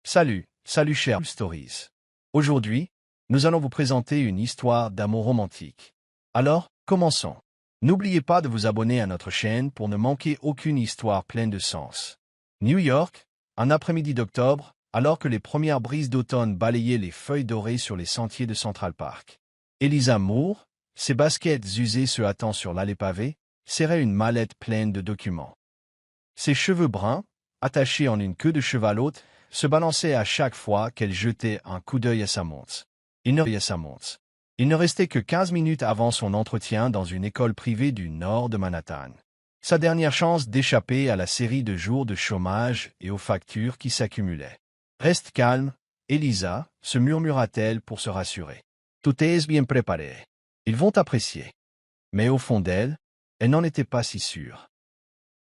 Salut chers Stories. Aujourd'hui, nous allons vous présenter une histoire d'amour romantique. Alors, commençons. N'oubliez pas de vous abonner à notre chaîne pour ne manquer aucune histoire pleine de sens. New York, un après-midi d'octobre, alors que les premières brises d'automne balayaient les feuilles dorées sur les sentiers de Central Park. Eliza Moore, ses baskets usées se hâtant sur l'allée pavée, serrait une mallette pleine de documents. Ses cheveux bruns, attachés en une queue de cheval haute, se balançaient à chaque fois qu'elle jetait un coup d'œil à sa montre. Il ne restait que 15 minutes avant son entretien dans une école privée du nord de Manhattan. Sa dernière chance d'échapper à la série de jours de chômage et aux factures qui s'accumulaient. « Reste calme, Eliza, se murmura-t-elle pour se rassurer. Tout est bien préparé. Ils vont apprécier. Mais au fond d'elle, elle n'en était pas si sûre.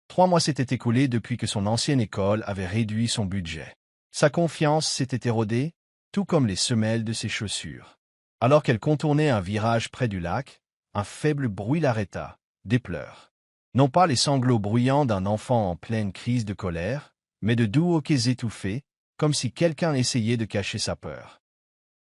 3 mois s'étaient écoulés depuis que son ancienne école avait réduit son budget. Sa confiance s'était érodée, tout comme les semelles de ses chaussures. Alors qu'elle contournait un virage près du lac, un faible bruit l'arrêta, des pleurs. Non pas les sanglots bruyants d'un enfant en pleine crise de colère, mais de doux hoquets étouffés, comme si quelqu'un essayait de cacher sa peur.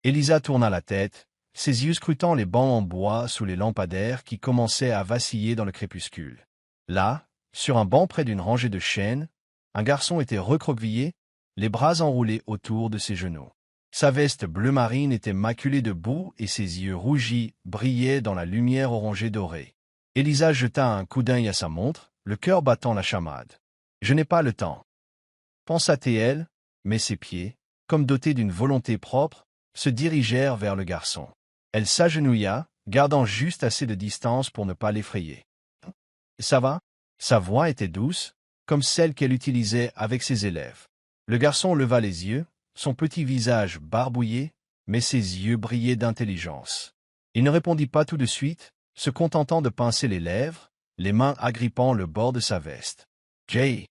Eliza tourna la tête, ses yeux scrutant les bancs en bois sous les lampadaires qui commençaient à vaciller dans le crépuscule. Là, sur un banc près d'une rangée de chênes, un garçon était recroquevillé, les bras enroulés autour de ses genoux. Sa veste bleu marine était maculée de boue et ses yeux rougis brillaient dans la lumière orangée dorée. Eliza jeta un coup d'œil à sa montre, le cœur battant la chamade. « Je n'ai pas le temps. » pensa-t-elle, mais ses pieds, comme dotés d'une volonté propre, se dirigèrent vers le garçon. Elle s'agenouilla, gardant juste assez de distance pour ne pas l'effrayer. « Ça va ?» Sa voix était douce, comme celle qu'elle utilisait avec ses élèves. Le garçon leva les yeux, son petit visage barbouillé, mais ses yeux brillaient d'intelligence. Il ne répondit pas tout de suite, se contentant de pincer les lèvres, les mains agrippant le bord de sa veste. « Jay,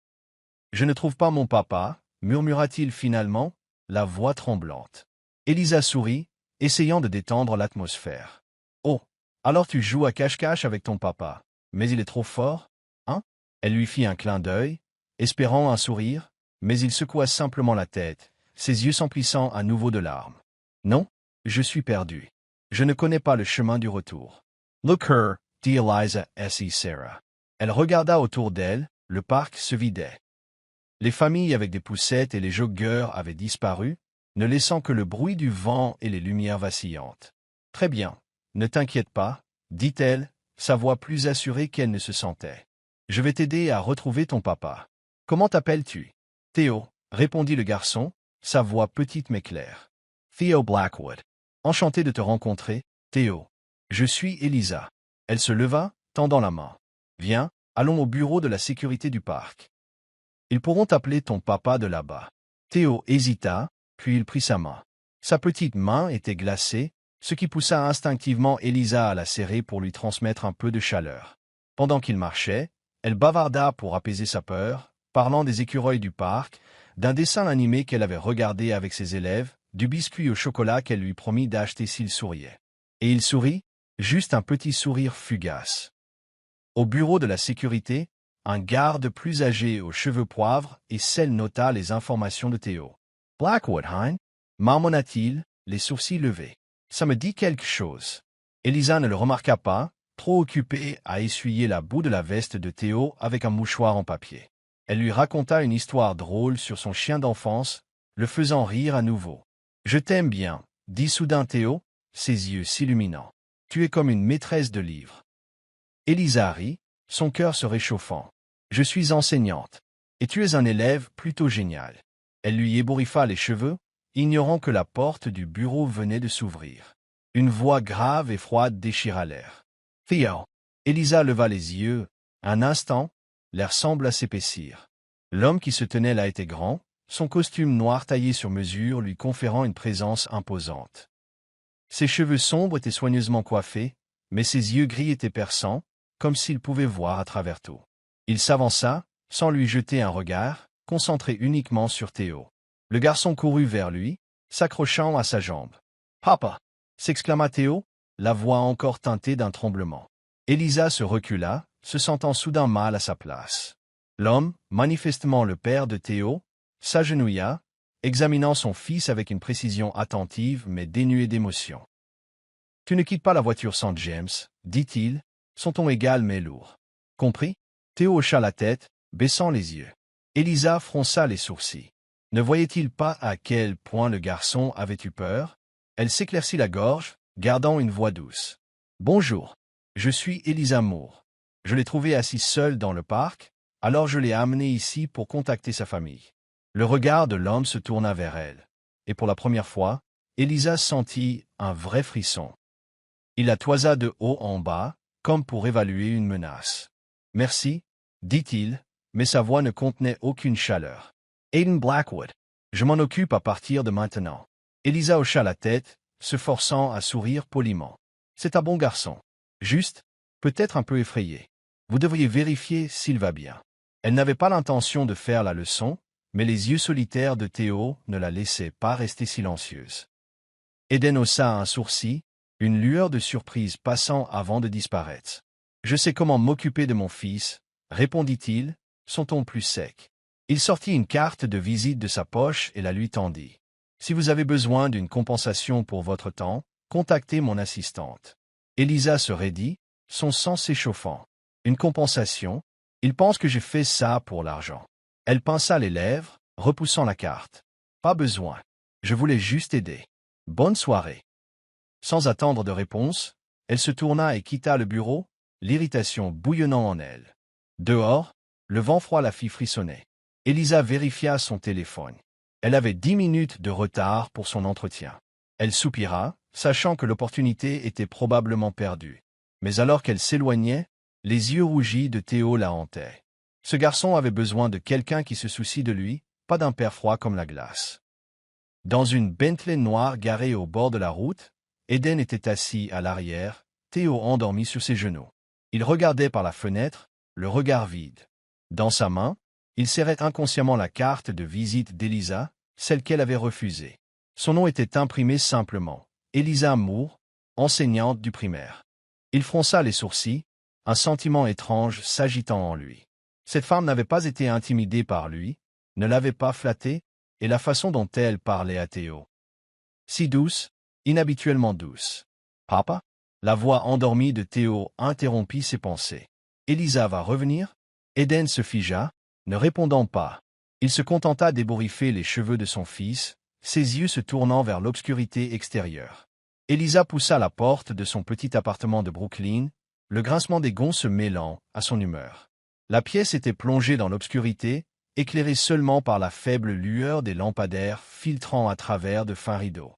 je ne trouve pas mon papa, » murmura-t-il finalement, la voix tremblante. Eliza sourit, essayant de détendre l'atmosphère. « Oh, alors tu joues à cache-cache avec ton papa, mais il est trop fort, hein ?» Elle lui fit un clin d'œil, espérant un sourire, mais il secoua simplement la tête, ses yeux s'emplissant à nouveau de larmes. « Non, je suis perdu. Je ne connais pas le chemin du retour. »« Look her, dit Eliza S. Sarah. » Elle regarda autour d'elle, le parc se vidait. Les familles avec des poussettes et les joggeurs avaient disparu, ne laissant que le bruit du vent et les lumières vacillantes. « Très bien, ne t'inquiète pas, » dit-elle, sa voix plus assurée qu'elle ne se sentait. « Je vais t'aider à retrouver ton papa. Comment t'appelles-tu ?»« Theo, » répondit le garçon, sa voix petite mais claire. « Theo Blackwood. Enchanté de te rencontrer, Theo. Je suis Eliza. » Elle se leva, tendant la main. « Viens, allons au bureau de la sécurité du parc. Ils pourront appeler ton papa de là-bas. » Theo hésita, puis il prit sa main. Sa petite main était glacée, ce qui poussa instinctivement Eliza à la serrer pour lui transmettre un peu de chaleur. Pendant qu'il marchait, elle bavarda pour apaiser sa peur, parlant des écureuils du parc, d'un dessin animé qu'elle avait regardé avec ses élèves, du biscuit au chocolat qu'elle lui promit d'acheter s'il souriait. Et il sourit, juste un petit sourire fugace. Au bureau de la sécurité, un garde plus âgé aux cheveux poivre et sel nota les informations de Theo. « Blackwood, hein » marmonna-t-il, les sourcils levés. « Ça me dit quelque chose. » Eliza ne le remarqua pas, trop occupée à essuyer la boue de la veste de Theo avec un mouchoir en papier. Elle lui raconta une histoire drôle sur son chien d'enfance, le faisant rire à nouveau. « Je t'aime bien, » dit soudain Theo, ses yeux s'illuminant. « Tu es comme une maîtresse de livres. » Eliza rit, son cœur se réchauffant. « Je suis enseignante. Et tu es un élève plutôt génial. » Elle lui ébouriffa les cheveux, ignorant que la porte du bureau venait de s'ouvrir. Une voix grave et froide déchira l'air. « Theo !» Eliza leva les yeux. Un instant, l'air sembla s'épaissir. L'homme qui se tenait là était grand, son costume noir taillé sur mesure lui conférant une présence imposante. Ses cheveux sombres étaient soigneusement coiffés, mais ses yeux gris étaient perçants, comme s'il pouvait voir à travers tout. Il s'avança, sans lui jeter un regard, concentré uniquement sur Theo. Le garçon courut vers lui, s'accrochant à sa jambe. « Papa !» s'exclama Theo, la voix encore teintée d'un tremblement. Eliza se recula, se sentant soudain mal à sa place. L'homme, manifestement le père de Theo, s'agenouilla, examinant son fils avec une précision attentive mais dénuée d'émotion. « Tu ne quittes pas la voiture sans James, dit-il, son ton égal mais lourd. Compris? Théo hocha la tête, baissant les yeux. Elisa fronça les sourcils. Ne voyait-il pas à quel point le garçon avait eu peur? Elle s'éclaircit la gorge, gardant une voix douce. « Bonjour, je suis Elisa Moore. Je l'ai trouvé assis seul dans le parc, alors je l'ai amené ici pour contacter sa famille. » Le regard de l'homme se tourna vers elle. Et pour la première fois, Elisa sentit un vrai frisson. Il la toisa de haut en bas, comme pour évaluer une menace. « Merci, dit-il, mais sa voix ne contenait aucune chaleur. « Aiden Blackwood, je m'en occupe à partir de maintenant. » Elisa hocha la tête, se forçant à sourire poliment. « C'est un bon garçon. Juste, peut-être un peu effrayé. Vous devriez vérifier s'il va bien. » Elle n'avait pas l'intention de faire la leçon, mais les yeux solitaires de Théo ne la laissaient pas rester silencieuse. Aiden haussa un sourcil, une lueur de surprise passant avant de disparaître. « Je sais comment m'occuper de mon fils, » répondit-il, son ton plus sec. Il sortit une carte de visite de sa poche et la lui tendit. « Si vous avez besoin d'une compensation pour votre temps, contactez mon assistante. » Elisa se raidit, son sang s'échauffant. « Une compensation? Il pense que j'ai fait ça pour l'argent. » Elle pinça les lèvres, repoussant la carte. « Pas besoin. Je voulais juste aider. Bonne soirée. » Sans attendre de réponse, elle se tourna et quitta le bureau, l'irritation bouillonnant en elle. Dehors, le vent froid la fit frissonner. Elisa vérifia son téléphone. Elle avait 10 minutes de retard pour son entretien. Elle soupira, sachant que l'opportunité était probablement perdue. Mais alors qu'elle s'éloignait, les yeux rougis de Théo la hantaient. Ce garçon avait besoin de quelqu'un qui se soucie de lui, pas d'un père froid comme la glace. Dans une Bentley noire garée au bord de la route, Aiden était assis à l'arrière, Théo endormi sur ses genoux. Il regardait par la fenêtre, le regard vide. Dans sa main, il serrait inconsciemment la carte de visite d'Elisa, celle qu'elle avait refusée. Son nom était imprimé simplement, Elisa Moore, enseignante du primaire. Il fronça les sourcils, un sentiment étrange s'agitant en lui. Cette femme n'avait pas été intimidée par lui, ne l'avait pas flatté, et la façon dont elle parlait à Théo. Si douce, inhabituellement douce. « Papa ?» La voix endormie de Théo interrompit ses pensées. « Elisa va revenir ?» Aiden se figea, ne répondant pas. Il se contenta d'ébouriffer les cheveux de son fils, ses yeux se tournant vers l'obscurité extérieure. Elisa poussa la porte de son petit appartement de Brooklyn, le grincement des gonds se mêlant à son humeur. La pièce était plongée dans l'obscurité, éclairée seulement par la faible lueur des lampadaires filtrant à travers de fins rideaux.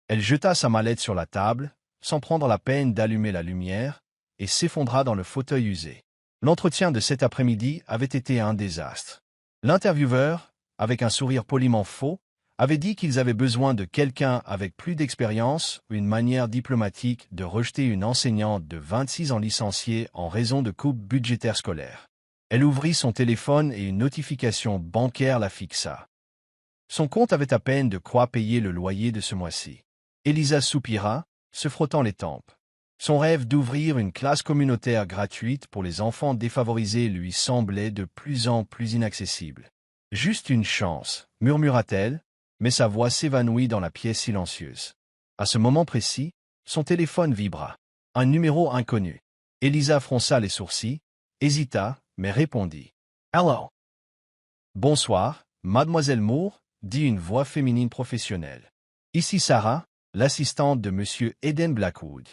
Elle jeta sa mallette sur la table, sans prendre la peine d'allumer la lumière, et s'effondra dans le fauteuil usé. L'entretien de cet après-midi avait été un désastre. L'intervieweur, avec un sourire poliment faux, avait dit qu'ils avaient besoin de quelqu'un avec plus d'expérience, une manière diplomatique de rejeter une enseignante de 26 ans licenciée en raison de coupes budgétaires scolaires. Elle ouvrit son téléphone et une notification bancaire la fixa. Son compte avait à peine de quoi payer le loyer de ce mois-ci. Elisa soupira, se frottant les tempes. Son rêve d'ouvrir une classe communautaire gratuite pour les enfants défavorisés lui semblait de plus en plus inaccessible. « Juste une chance », murmura-t-elle, mais sa voix s'évanouit dans la pièce silencieuse. À ce moment précis, son téléphone vibra. Un numéro inconnu. Elisa fronça les sourcils, hésita, mais répondit. « Hello. »« Bonsoir, mademoiselle Moore, » dit une voix féminine professionnelle. « Ici Sarah, l'assistante de monsieur Aiden Blackwood.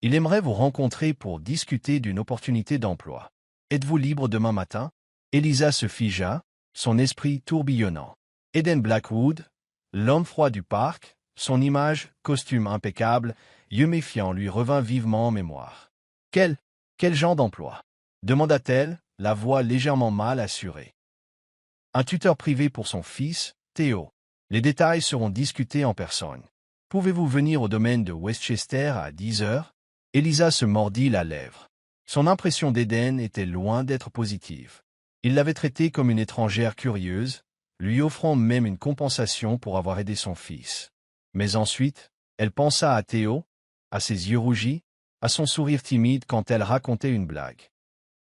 Il aimerait vous rencontrer pour discuter d'une opportunité d'emploi. Êtes-vous libre demain matin ?» Elisa se figea, son esprit tourbillonnant. Aiden Blackwood, l'homme froid du parc, son image, costume impeccable, yeux méfiants lui revint vivement en mémoire. « Quel genre d'emploi ?» demanda-t-elle, la voix légèrement mal assurée. « Un tuteur privé pour son fils, Théo. Les détails seront discutés en personne. Pouvez-vous venir au domaine de Westchester à 10 heures ?» Elisa se mordit la lèvre. Son impression d'Aiden était loin d'être positive. Il l'avait traitée comme une étrangère curieuse, lui offrant même une compensation pour avoir aidé son fils. Mais ensuite, elle pensa à Théo, à ses yeux rougis, à son sourire timide quand elle racontait une blague.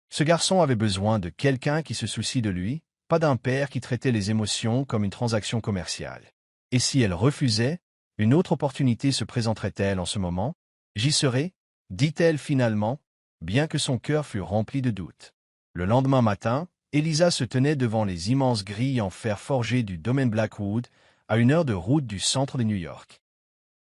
Ce garçon avait besoin de quelqu'un qui se soucie de lui, pas d'un père qui traitait les émotions comme une transaction commerciale. Et si elle refusait, une autre opportunité se présenterait-elle en ce moment? J'y serai, dit-elle finalement, bien que son cœur fût rempli de doutes. Le lendemain matin, Elisa se tenait devant les immenses grilles en fer forgé du domaine Blackwood, à 1 heure de route du centre de New York.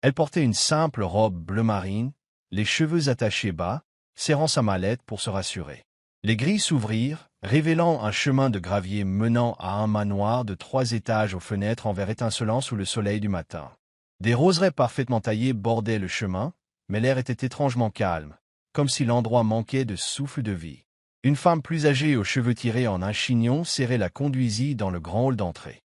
Elle portait une simple robe bleu marine, les cheveux attachés bas, serrant sa mallette pour se rassurer. Les grilles s'ouvrirent, révélant un chemin de gravier menant à un manoir de 3 étages aux fenêtres en verre étincelant sous le soleil du matin. Des roseraies parfaitement taillées bordaient le chemin, mais l'air était étrangement calme, comme si l'endroit manquait de souffle de vie. Une femme plus âgée aux cheveux tirés en un chignon serrait la conduisit dans le grand hall d'entrée.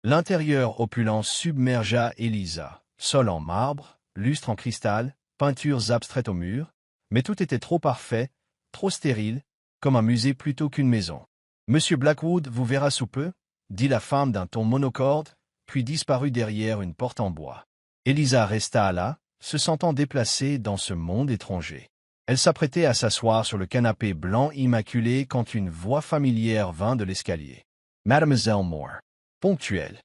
L'intérieur opulent submergea Elisa, sol en marbre, lustre en cristal, peintures abstraites au mur, mais tout était trop parfait, trop stérile, comme un musée plutôt qu'une maison. « Monsieur Blackwood vous verra sous peu » dit la femme d'un ton monocorde, puis disparut derrière une porte en bois. Elisa resta là, se sentant déplacée dans ce monde étranger. Elle s'apprêtait à s'asseoir sur le canapé blanc immaculé quand une voix familière vint de l'escalier. Mademoiselle Moore. Ponctuelle.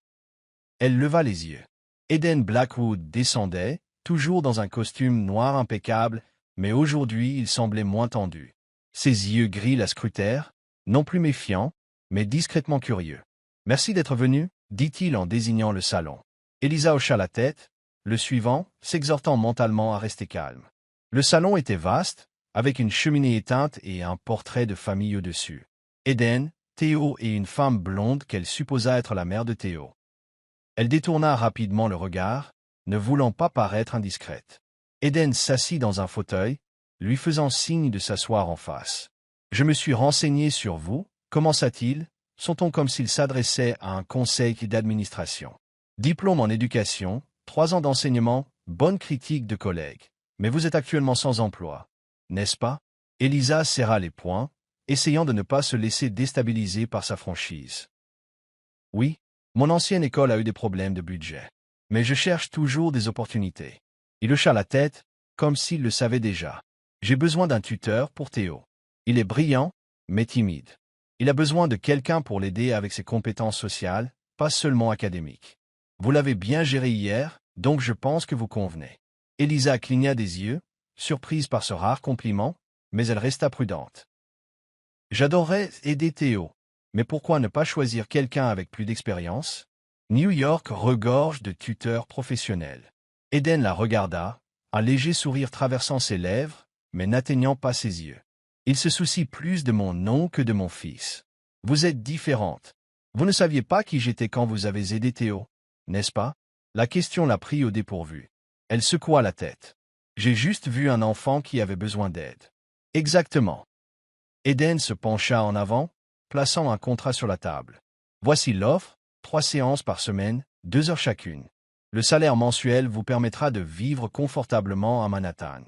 Elle leva les yeux. Eden Blackwood descendait, toujours dans un costume noir impeccable, mais aujourd'hui il semblait moins tendu. Ses yeux gris la scrutèrent, non plus méfiants, mais discrètement curieux. « Merci d'être venu, » dit-il en désignant le salon. Elisa hocha la tête, le suivant, s'exhortant mentalement à rester calme. Le salon était vaste, avec une cheminée éteinte et un portrait de famille au-dessus. Eden, Théo et une femme blonde qu'elle supposa être la mère de Théo. Elle détourna rapidement le regard, ne voulant pas paraître indiscrète. Eden s'assit dans un fauteuil, lui faisant signe de s'asseoir en face. « Je me suis renseigné sur vous, » commença-t-il, son ton comme s'il s'adressait à un conseil d'administration. « Diplôme en éducation, 3 ans d'enseignement, bonne critique de collègues. Mais vous êtes actuellement sans emploi, n'est-ce pas ?» Elisa serra les poings, essayant de ne pas se laisser déstabiliser par sa franchise. « Oui, mon ancienne école a eu des problèmes de budget. Mais je cherche toujours des opportunités. » Il hocha la tête, comme s'il le savait déjà. « J'ai besoin d'un tuteur pour Théo. Il est brillant, mais timide. Il a besoin de quelqu'un pour l'aider avec ses compétences sociales, pas seulement académiques. Vous l'avez bien géré hier, donc je pense que vous convenez. » Elisa cligna des yeux, surprise par ce rare compliment, mais elle resta prudente. « J'adorerais aider Théo, mais pourquoi ne pas choisir quelqu'un avec plus d'expérience? New York regorge de tuteurs professionnels. » Eden la regarda, un léger sourire traversant ses lèvres, mais n'atteignant pas ses yeux. « Il se soucie plus de mon nom que de mon fils. Vous êtes différente. Vous ne saviez pas qui j'étais quand vous avez aidé Théo, n'est-ce pas ?» La question la prit au dépourvu. Elle secoua la tête. « J'ai juste vu un enfant qui avait besoin d'aide. » « Exactement. » Eden se pencha en avant, plaçant un contrat sur la table. « Voici l'offre, 3 séances par semaine, 2 heures chacune. Le salaire mensuel vous permettra de vivre confortablement à Manhattan,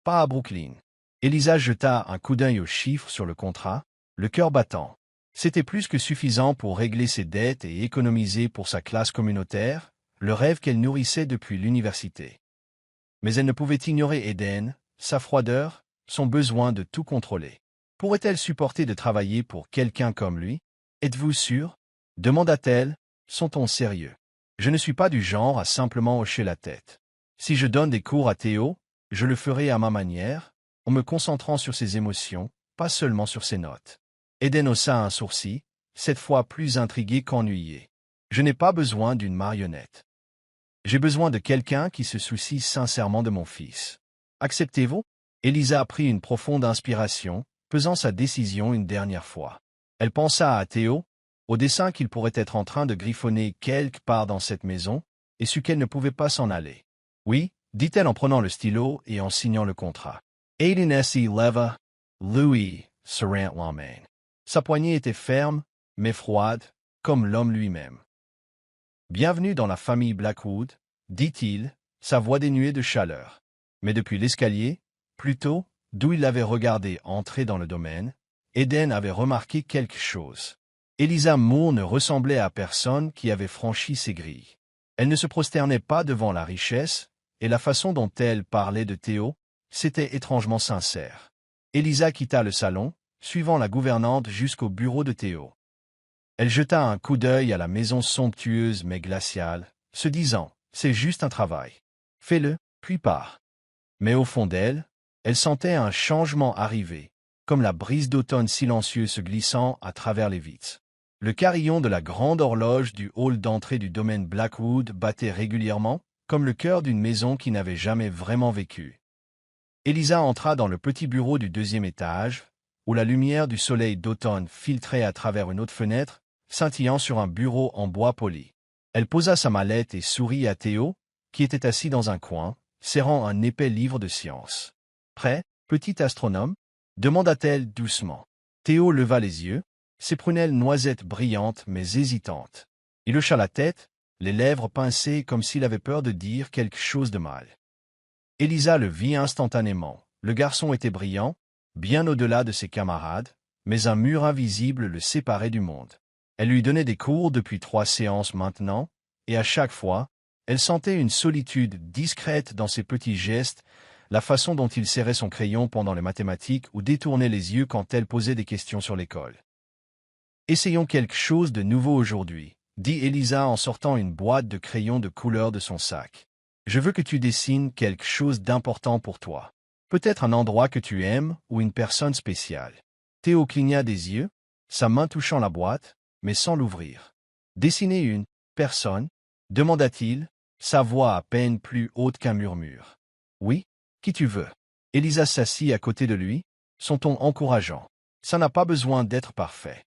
pas à Brooklyn. » Elisa jeta un coup d'œil aux chiffres sur le contrat, le cœur battant. C'était plus que suffisant pour régler ses dettes et économiser pour sa classe communautaire, le rêve qu'elle nourrissait depuis l'université. Mais elle ne pouvait ignorer Eden, sa froideur, son besoin de tout contrôler. Pourrait-elle supporter de travailler pour quelqu'un comme lui? « Êtes-vous sûr ?» demanda-t-elle, son ton sérieux. « Je ne suis pas du genre à simplement hocher la tête. Si je donne des cours à Théo, je le ferai à ma manière, en me concentrant sur ses émotions, pas seulement sur ses notes. » Eden haussa un sourcil, cette fois plus intrigué qu'ennuyé. « Je n'ai pas besoin d'une marionnette. J'ai besoin de quelqu'un qui se soucie sincèrement de mon fils. Acceptez-vous ?» Elisa prit une profonde inspiration, pesant sa décision une dernière fois. Elle pensa à Théo, au dessin qu'il pourrait être en train de griffonner quelque part dans cette maison, et sut qu'elle ne pouvait pas s'en aller. « Oui, » dit-elle en prenant le stylo et en signant le contrat. Aiden S. leva, Louis, serrant la main. Sa poignée était ferme, mais froide, comme l'homme lui-même. « Bienvenue dans la famille Blackwood, » dit-il, sa voix dénuée de chaleur. Mais depuis l'escalier, plutôt, d'où il l'avait regardé entrer dans le domaine, Eden avait remarqué quelque chose. Elisa Moore ne ressemblait à personne qui avait franchi ses grilles. Elle ne se prosternait pas devant la richesse, et la façon dont elle parlait de Théo, c'était étrangement sincère. Elisa quitta le salon, suivant la gouvernante jusqu'au bureau de Théo. Elle jeta un coup d'œil à la maison somptueuse mais glaciale, se disant, c'est juste un travail. Fais-le, puis pars. Mais au fond d'elle, elle sentait un changement arriver, comme la brise d'automne silencieux se glissant à travers les vitres. Le carillon de la grande horloge du hall d'entrée du domaine Blackwood battait régulièrement, comme le cœur d'une maison qui n'avait jamais vraiment vécu. Elisa entra dans le petit bureau du deuxième étage, où la lumière du soleil d'automne filtrait à travers une autre fenêtre, scintillant sur un bureau en bois poli. Elle posa sa mallette et sourit à Théo, qui était assis dans un coin, serrant un épais livre de science. « Prêt, petit astronome » demanda-t-elle doucement. Théo leva les yeux, ses prunelles noisettes brillantes mais hésitantes. Il hocha la tête, les lèvres pincées comme s'il avait peur de dire quelque chose de mal. Elisa le vit instantanément. Le garçon était brillant, bien au-delà de ses camarades, mais un mur invisible le séparait du monde. Elle lui donnait des cours depuis 3 séances maintenant, et à chaque fois, elle sentait une solitude discrète dans ses petits gestes, la façon dont il serrait son crayon pendant les mathématiques ou détournait les yeux quand elle posait des questions sur l'école. « Essayons quelque chose de nouveau aujourd'hui, » dit Elisa en sortant une boîte de crayons de couleur de son sac. « Je veux que tu dessines quelque chose d'important pour toi. Peut-être un endroit que tu aimes ou une personne spéciale. » Théo cligna des yeux, sa main touchant la boîte, mais sans l'ouvrir. « Dessiner une personne ?» demanda-t-il, sa voix à peine plus haute qu'un murmure. « Oui, qui tu veux. » Elisa s'assit à côté de lui, son ton encourageant. « Ça n'a pas besoin d'être parfait.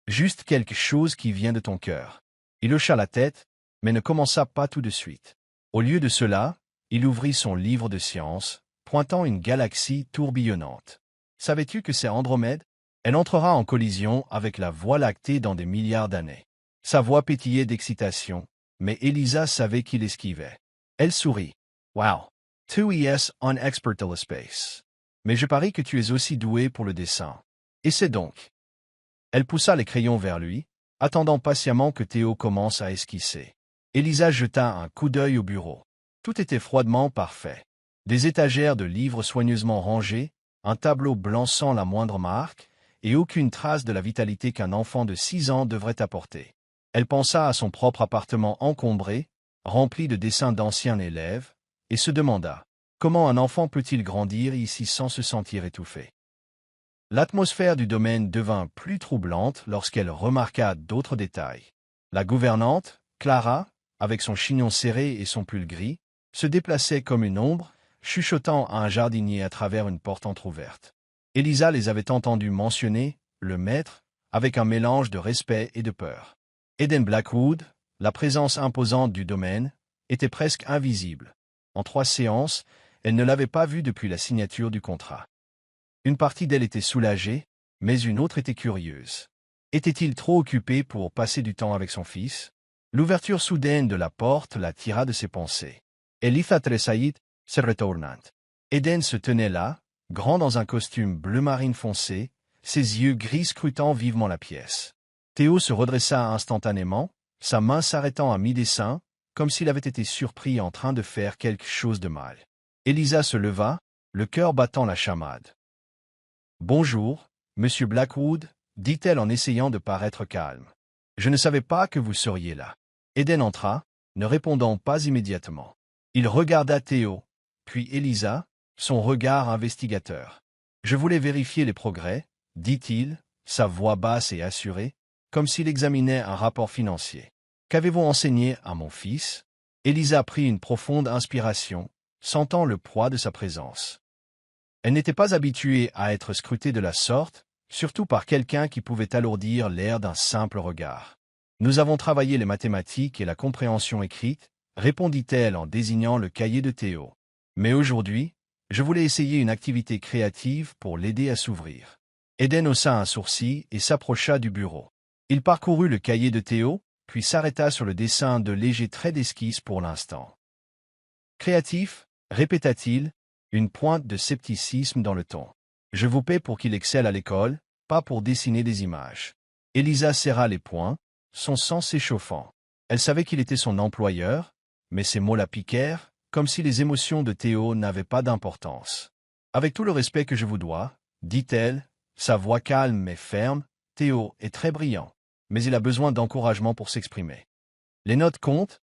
Juste quelque chose qui vient de ton cœur. » Il hocha la tête, mais ne commença pas tout de suite. Au lieu de cela, il ouvrit son livre de sciences, pointant une galaxie tourbillonnante. « Savais-tu que c'est Andromède? Elle entrera en collision avec la Voie lactée dans des milliards d'années. » Sa voix pétillait d'excitation, mais Elisa savait qu'il esquivait. Elle sourit. « Wow! Tu es un expert de l'espace. Mais je parie que tu es aussi doué pour le dessin. Essaie donc. » Elle poussa les crayons vers lui, attendant patiemment que Théo commence à esquisser. Elisa jeta un coup d'œil au bureau. Tout était froidement parfait. Des étagères de livres soigneusement rangées, un tableau blanc sans la moindre marque, et aucune trace de la vitalité qu'un enfant de 6 ans devrait apporter. Elle pensa à son propre appartement encombré, rempli de dessins d'anciens élèves, et se demanda, comment un enfant peut-il grandir ici sans se sentir étouffé? L'atmosphère du domaine devint plus troublante lorsqu'elle remarqua d'autres détails. La gouvernante, Clara, avec son chignon serré et son pull gris, se déplaçait comme une ombre, chuchotant à un jardinier à travers une porte entr'ouverte. Elisa les avait entendus mentionner le maître avec un mélange de respect et de peur. Eden Blackwood, la présence imposante du domaine, était presque invisible. En 3 séances, elle ne l'avait pas vu depuis la signature du contrat. Une partie d'elle était soulagée, mais une autre était curieuse. Était-il trop occupé pour passer du temps avec son fils? L'ouverture soudaine de la porte la tira de ses pensées. Elisa tressaillit, se retournant. Eden se tenait là, grand dans un costume bleu marine foncé, ses yeux gris scrutant vivement la pièce. Théo se redressa instantanément, sa main s'arrêtant à mi-dessin, comme s'il avait été surpris en train de faire quelque chose de mal. Elisa se leva, le cœur battant la chamade. « Bonjour, Monsieur Blackwood, » dit-elle en essayant de paraître calme. « Je ne savais pas que vous seriez là. » Eden entra, ne répondant pas immédiatement. Il regarda Théo, puis Elisa, son regard investigateur. « Je voulais vérifier les progrès, » dit-il, sa voix basse et assurée, comme s'il examinait un rapport financier. « Qu'avez-vous enseigné à mon fils ?» Elisa prit une profonde inspiration, sentant le poids de sa présence. Elle n'était pas habituée à être scrutée de la sorte, surtout par quelqu'un qui pouvait alourdir l'air d'un simple regard. « Nous avons travaillé les mathématiques et la compréhension écrite, » répondit-elle en désignant le cahier de Théo. « Mais aujourd'hui, je voulais essayer une activité créative pour l'aider à s'ouvrir. » Eden haussa un sourcil et s'approcha du bureau. Il parcourut le cahier de Théo, puis s'arrêta sur le dessin de légers traits d'esquisse pour l'instant. « Créatif » répéta-t-il, une pointe de scepticisme dans le ton. « Je vous paie pour qu'il excelle à l'école, pas pour dessiner des images. » Elisa serra les poings, son sang s'échauffant. Elle savait qu'il était son employeur, mais ces mots la piquèrent, comme si les émotions de Théo n'avaient pas d'importance. « Avec tout le respect que je vous dois, » dit-elle, sa voix calme mais ferme, « Théo est très brillant. mais il a besoin d'encouragement pour s'exprimer. Les notes comptent,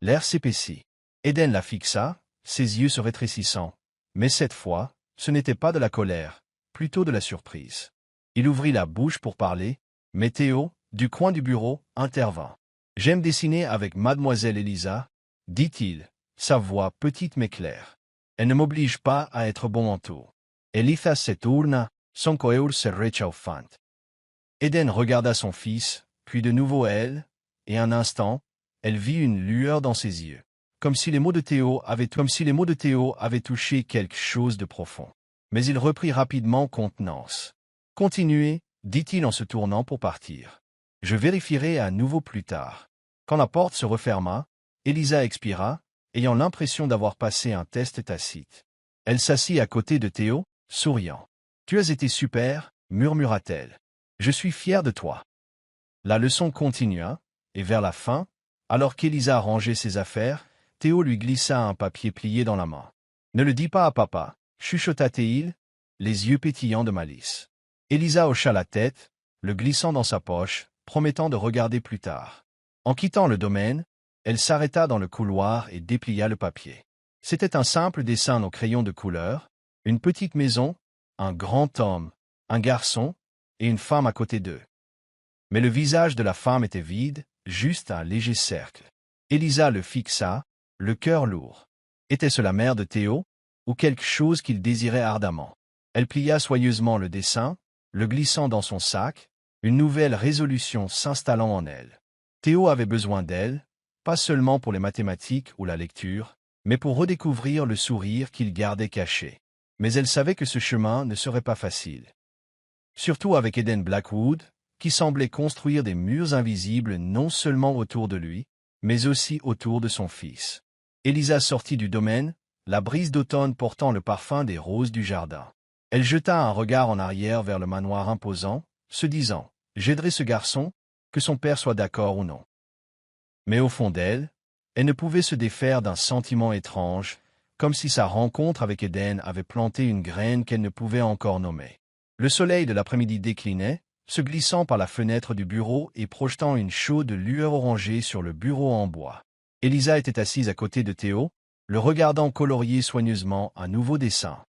l'air s'épaissit. Eden la fixa, ses yeux se rétrécissant. Mais cette fois, ce n'était pas de la colère, plutôt de la surprise. Il ouvrit la bouche pour parler, mais Théo, du coin du bureau, intervint. « J'aime dessiner avec mademoiselle Elisa, dit-il, sa voix petite mais claire. Elle ne m'oblige pas à être bon en tout. Elisa se tourna, son coeur se réchauffant. » Eden regarda son fils, puis de nouveau elle, et un instant, elle vit une lueur dans ses yeux, comme si les mots de Théo avaient touché quelque chose de profond. Mais il reprit rapidement contenance. « Continuez, dit-il en se tournant pour partir. Je vérifierai à nouveau plus tard. » Quand la porte se referma, Elisa expira, ayant l'impression d'avoir passé un test tacite. Elle s'assit à côté de Théo, souriant. « Tu as été super, murmura-t-elle. Je suis fier de toi. » La leçon continua, et vers la fin, alors qu'Elisa rangeait ses affaires, Théo lui glissa un papier plié dans la main. « Ne le dis pas à papa, chuchota-t-il, les yeux pétillants de malice. Elisa hocha la tête, le glissant dans sa poche, promettant de regarder plus tard. En quittant le domaine, elle s'arrêta dans le couloir et déplia le papier. C'était un simple dessin au crayon de couleur, une petite maison, un grand homme, un garçon et une femme à côté d'eux. Mais le visage de la femme était vide, juste un léger cercle. Elisa le fixa, le cœur lourd. Était-ce la mère de Théo, ou quelque chose qu'il désirait ardemment? Elle plia soigneusement le dessin, le glissant dans son sac, une nouvelle résolution s'installant en elle. Théo avait besoin d'elle, pas seulement pour les mathématiques ou la lecture, mais pour redécouvrir le sourire qu'il gardait caché. Mais elle savait que ce chemin ne serait pas facile. Surtout avec Eden Blackwood, qui semblait construire des murs invisibles non seulement autour de lui, mais aussi autour de son fils. Elisa sortit du domaine, la brise d'automne portant le parfum des roses du jardin. Elle jeta un regard en arrière vers le manoir imposant, se disant « J'aiderai ce garçon, que son père soit d'accord ou non. » Mais au fond d'elle, elle ne pouvait se défaire d'un sentiment étrange, comme si sa rencontre avec Eden avait planté une graine qu'elle ne pouvait encore nommer. Le soleil de l'après-midi déclinait, se glissant par la fenêtre du bureau et projetant une chaude lueur orangée sur le bureau en bois. Elisa était assise à côté de Théo, le regardant colorier soigneusement un nouveau dessin.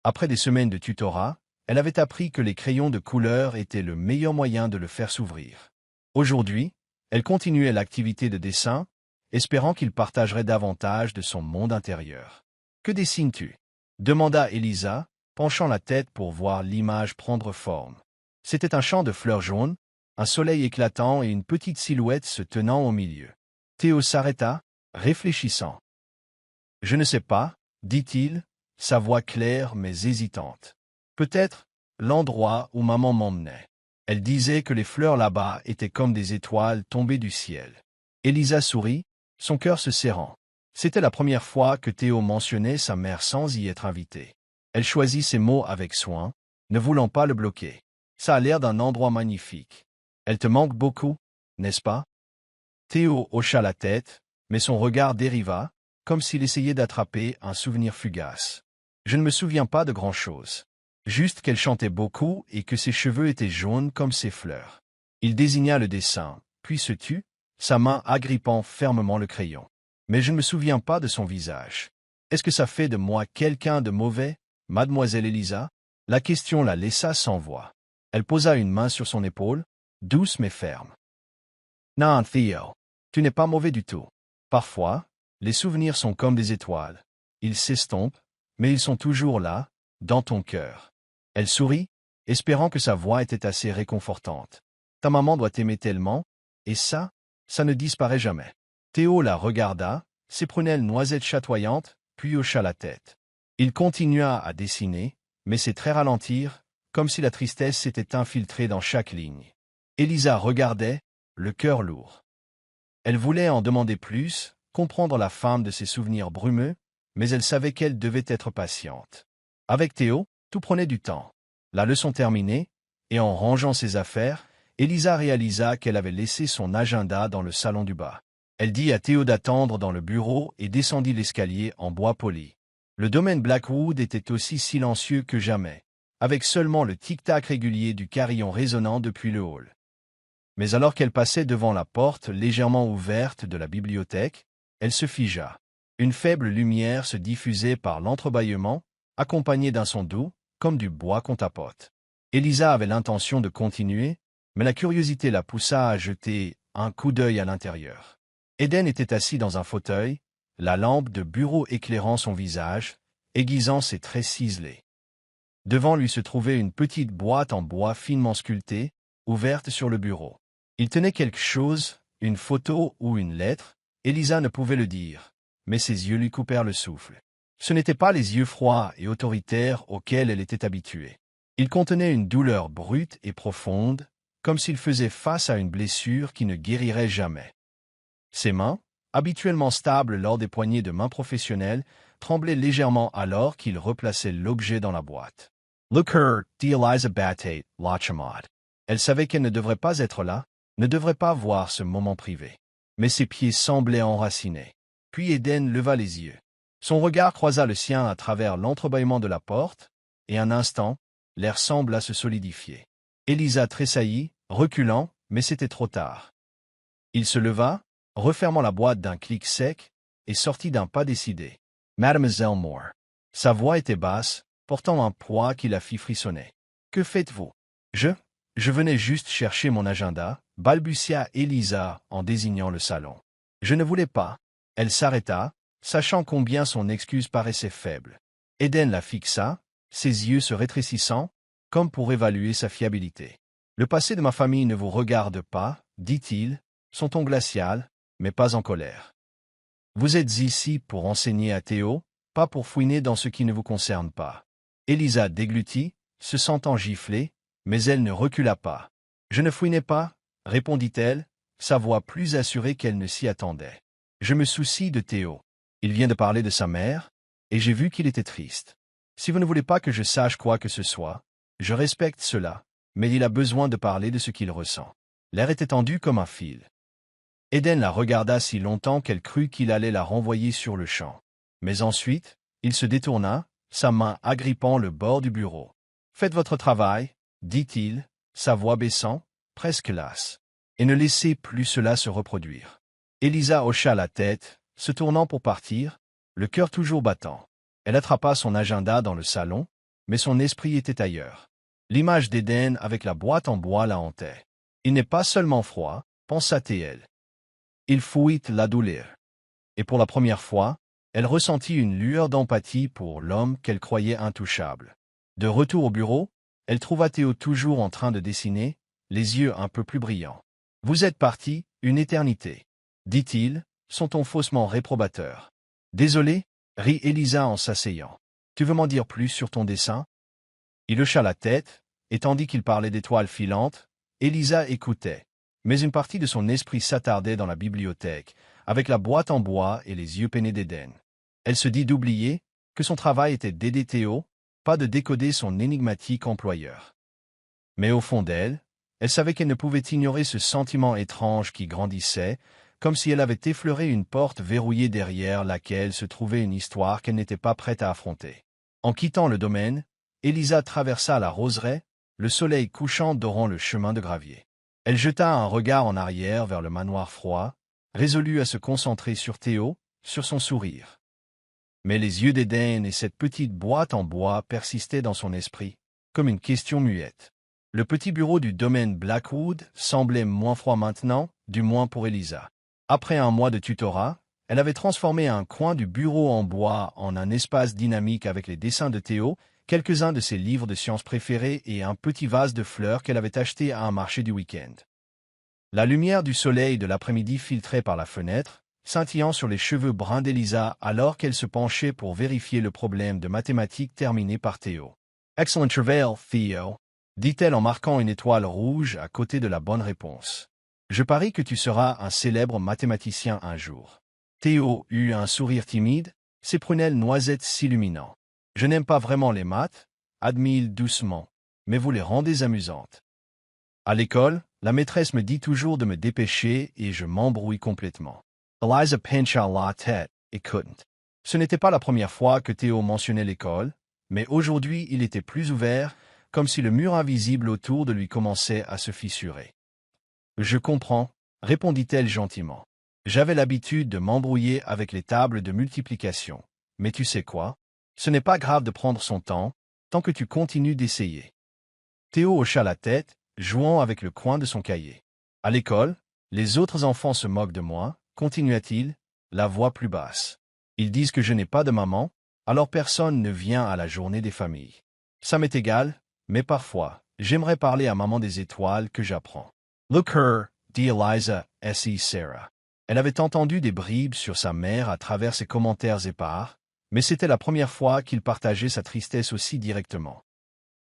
Après des semaines de tutorat, elle avait appris que les crayons de couleur étaient le meilleur moyen de le faire s'ouvrir. Aujourd'hui, elle continuait l'activité de dessin, espérant qu'il partagerait davantage de son monde intérieur. « Que dessines-tu » demanda Elisa, penchant la tête pour voir l'image prendre forme. C'était un champ de fleurs jaunes, un soleil éclatant et une petite silhouette se tenant au milieu. Théo s'arrêta, réfléchissant. « Je ne sais pas, » dit-il, sa voix claire mais hésitante. « Peut-être l'endroit où maman m'emmenait. Elle disait que les fleurs là-bas étaient comme des étoiles tombées du ciel. » Elisa sourit, son cœur se serrant. C'était la première fois que Théo mentionnait sa mère sans y être invité. Elle choisit ses mots avec soin, ne voulant pas le bloquer. « Ça a l'air d'un endroit magnifique. Elle te manque beaucoup, n'est-ce pas ?» Théo hocha la tête, mais son regard dériva, comme s'il essayait d'attraper un souvenir fugace. « Je ne me souviens pas de grand-chose. Juste qu'elle chantait beaucoup et que ses cheveux étaient jaunes comme ses fleurs. » Il désigna le dessin, puis se tut, sa main agrippant fermement le crayon. « Mais je ne me souviens pas de son visage. Est-ce que ça fait de moi quelqu'un de mauvais, mademoiselle Elisa ?» La question la laissa sans voix. Elle posa une main sur son épaule, douce mais ferme. « Non, Théo, tu n'es pas mauvais du tout. Parfois, les souvenirs sont comme des étoiles. Ils s'estompent, mais ils sont toujours là, dans ton cœur. » Elle sourit, espérant que sa voix était assez réconfortante. « Ta maman doit t'aimer tellement, et ça ne disparaît jamais. » Théo la regarda, ses prunelles noisettes chatoyantes, puis hocha la tête. Il continua à dessiner, mais ses traits ralentirent, comme si la tristesse s'était infiltrée dans chaque ligne. Elisa regardait, le cœur lourd. Elle voulait en demander plus, comprendre la femme de ses souvenirs brumeux, mais elle savait qu'elle devait être patiente. Avec Théo, tout prenait du temps. La leçon terminée, et en rangeant ses affaires, Elisa réalisa qu'elle avait laissé son agenda dans le salon du bas. Elle dit à Théo d'attendre dans le bureau et descendit l'escalier en bois poli. Le domaine Blackwood était aussi silencieux que jamais, avec seulement le tic-tac régulier du carillon résonnant depuis le hall. Mais alors qu'elle passait devant la porte légèrement ouverte de la bibliothèque, elle se figea. Une faible lumière se diffusait par l'entrebâillement, accompagnée d'un son doux, comme du bois qu'on tapote. Élisa avait l'intention de continuer, mais la curiosité la poussa à jeter un coup d'œil à l'intérieur. Eden était assis dans un fauteuil, la lampe de bureau éclairant son visage, aiguisant ses traits ciselés. Devant lui se trouvait une petite boîte en bois finement sculptée, ouverte sur le bureau. Il tenait quelque chose, une photo ou une lettre, Élisa ne pouvait le dire, mais ses yeux lui coupèrent le souffle. Ce n'étaient pas les yeux froids et autoritaires auxquels elle était habituée. Ils contenaient une douleur brute et profonde, comme s'il faisait face à une blessure qui ne guérirait jamais. Ses mains, habituellement stables lors des poignées de main professionnelles, tremblaient légèrement alors qu'il replaçait l'objet dans la boîte. Look her, dit Eliza Battate, Lachamad. Elle savait qu'elle ne devrait pas être là, ne devrait pas voir ce moment privé. Mais ses pieds semblaient enracinés. Puis Eden leva les yeux. Son regard croisa le sien à travers l'entrebâillement de la porte, et un instant, l'air sembla se solidifier. Élisa tressaillit, reculant, mais c'était trop tard. Il se leva, refermant la boîte d'un clic sec, et sortit d'un pas décidé. Mademoiselle Moore. Sa voix était basse, portant un poids qui la fit frissonner. Que faites-vous? Je venais juste chercher mon agenda, balbutia Élisa en désignant le salon. Je ne voulais pas. Elle s'arrêta, sachant combien son excuse paraissait faible. Eden la fixa, ses yeux se rétrécissant, comme pour évaluer sa fiabilité. Le passé de ma famille ne vous regarde pas, dit-il, son ton glacial, mais pas en colère. Vous êtes ici pour enseigner à Théo, pas pour fouiner dans ce qui ne vous concerne pas. Élisa déglutit, se sentant giflée, mais elle ne recula pas. Je ne fouinais pas, répondit-elle, sa voix plus assurée qu'elle ne s'y attendait. Je me soucie de Théo. Il vient de parler de sa mère, et j'ai vu qu'il était triste. Si vous ne voulez pas que je sache quoi que ce soit, je respecte cela, mais il a besoin de parler de ce qu'il ressent. L'air était tendu comme un fil. Eden la regarda si longtemps qu'elle crut qu'il allait la renvoyer sur le champ. Mais ensuite, il se détourna, sa main agrippant le bord du bureau. « Faites votre travail, » dit-il, sa voix baissant, presque lasse. « Et ne laissez plus cela se reproduire. » Élisa hocha la tête, se tournant pour partir, le cœur toujours battant. Elle attrapa son agenda dans le salon, mais son esprit était ailleurs. L'image d'Eden avec la boîte en bois la hantait. Il n'est pas seulement froid, pensa-t-elle. Il fouille la douleur. Et pour la première fois, elle ressentit une lueur d'empathie pour l'homme qu'elle croyait intouchable. De retour au bureau, elle trouva Théo toujours en train de dessiner, les yeux un peu plus brillants. « Vous êtes parti, une éternité, » dit-il, son ton faussement réprobateur. « Désolé, » rit Élisa en s'asseyant. « Tu veux m'en dire plus sur ton dessin ?» Il hocha la tête, et tandis qu'il parlait d'étoiles filantes, Élisa écoutait. Mais une partie de son esprit s'attardait dans la bibliothèque, avec la boîte en bois et les yeux peinés d'Éden. Elle se dit d'oublier que son travail était d'aider Théo, pas de décoder son énigmatique employeur. Mais au fond d'elle, elle savait qu'elle ne pouvait ignorer ce sentiment étrange qui grandissait, comme si elle avait effleuré une porte verrouillée derrière laquelle se trouvait une histoire qu'elle n'était pas prête à affronter. En quittant le domaine, Élisa traversa la roseraie, le soleil couchant dorant le chemin de gravier. Elle jeta un regard en arrière vers le manoir froid, résolue à se concentrer sur Théo, sur son sourire. Mais les yeux d'Éden et cette petite boîte en bois persistaient dans son esprit, comme une question muette. Le petit bureau du domaine Blackwood semblait moins froid maintenant, du moins pour Élisa. Après un mois de tutorat, elle avait transformé un coin du bureau en bois en un espace dynamique avec les dessins de Théo, quelques-uns de ses livres de sciences préférés et un petit vase de fleurs qu'elle avait acheté à un marché du week-end. La lumière du soleil de l'après-midi filtrait par la fenêtre, scintillant sur les cheveux bruns d'Élisa alors qu'elle se penchait pour vérifier le problème de mathématiques terminé par Théo. « Excellent travail, Theo », dit-elle en marquant une étoile rouge à côté de la bonne réponse. « Je parie que tu seras un célèbre mathématicien un jour. » Théo eut un sourire timide, ses prunelles noisettes s'illuminant. « Je n'aime pas vraiment les maths, » admit-il doucement, « mais vous les rendez amusantes. À l'école, la maîtresse me dit toujours de me dépêcher et je m'embrouille complètement. » Eliza pencha la tête et couldn't. Ce n'était pas la première fois que Théo mentionnait l'école, mais aujourd'hui il était plus ouvert, comme si le mur invisible autour de lui commençait à se fissurer. Je comprends, répondit-elle gentiment. J'avais l'habitude de m'embrouiller avec les tables de multiplication. Mais tu sais quoi? Ce n'est pas grave de prendre son temps, tant que tu continues d'essayer. Théo hocha la tête, jouant avec le coin de son cahier. À l'école, les autres enfants se moquent de moi, continua-t-il, la voix plus basse. Ils disent que je n'ai pas de maman, alors personne ne vient à la journée des familles. Ça m'est égal, mais parfois, j'aimerais parler à maman des étoiles que j'apprends. Look her, dit Eliza, S.E. Sarah. Elle avait entendu des bribes sur sa mère à travers ses commentaires épars, mais c'était la première fois qu'il partageait sa tristesse aussi directement.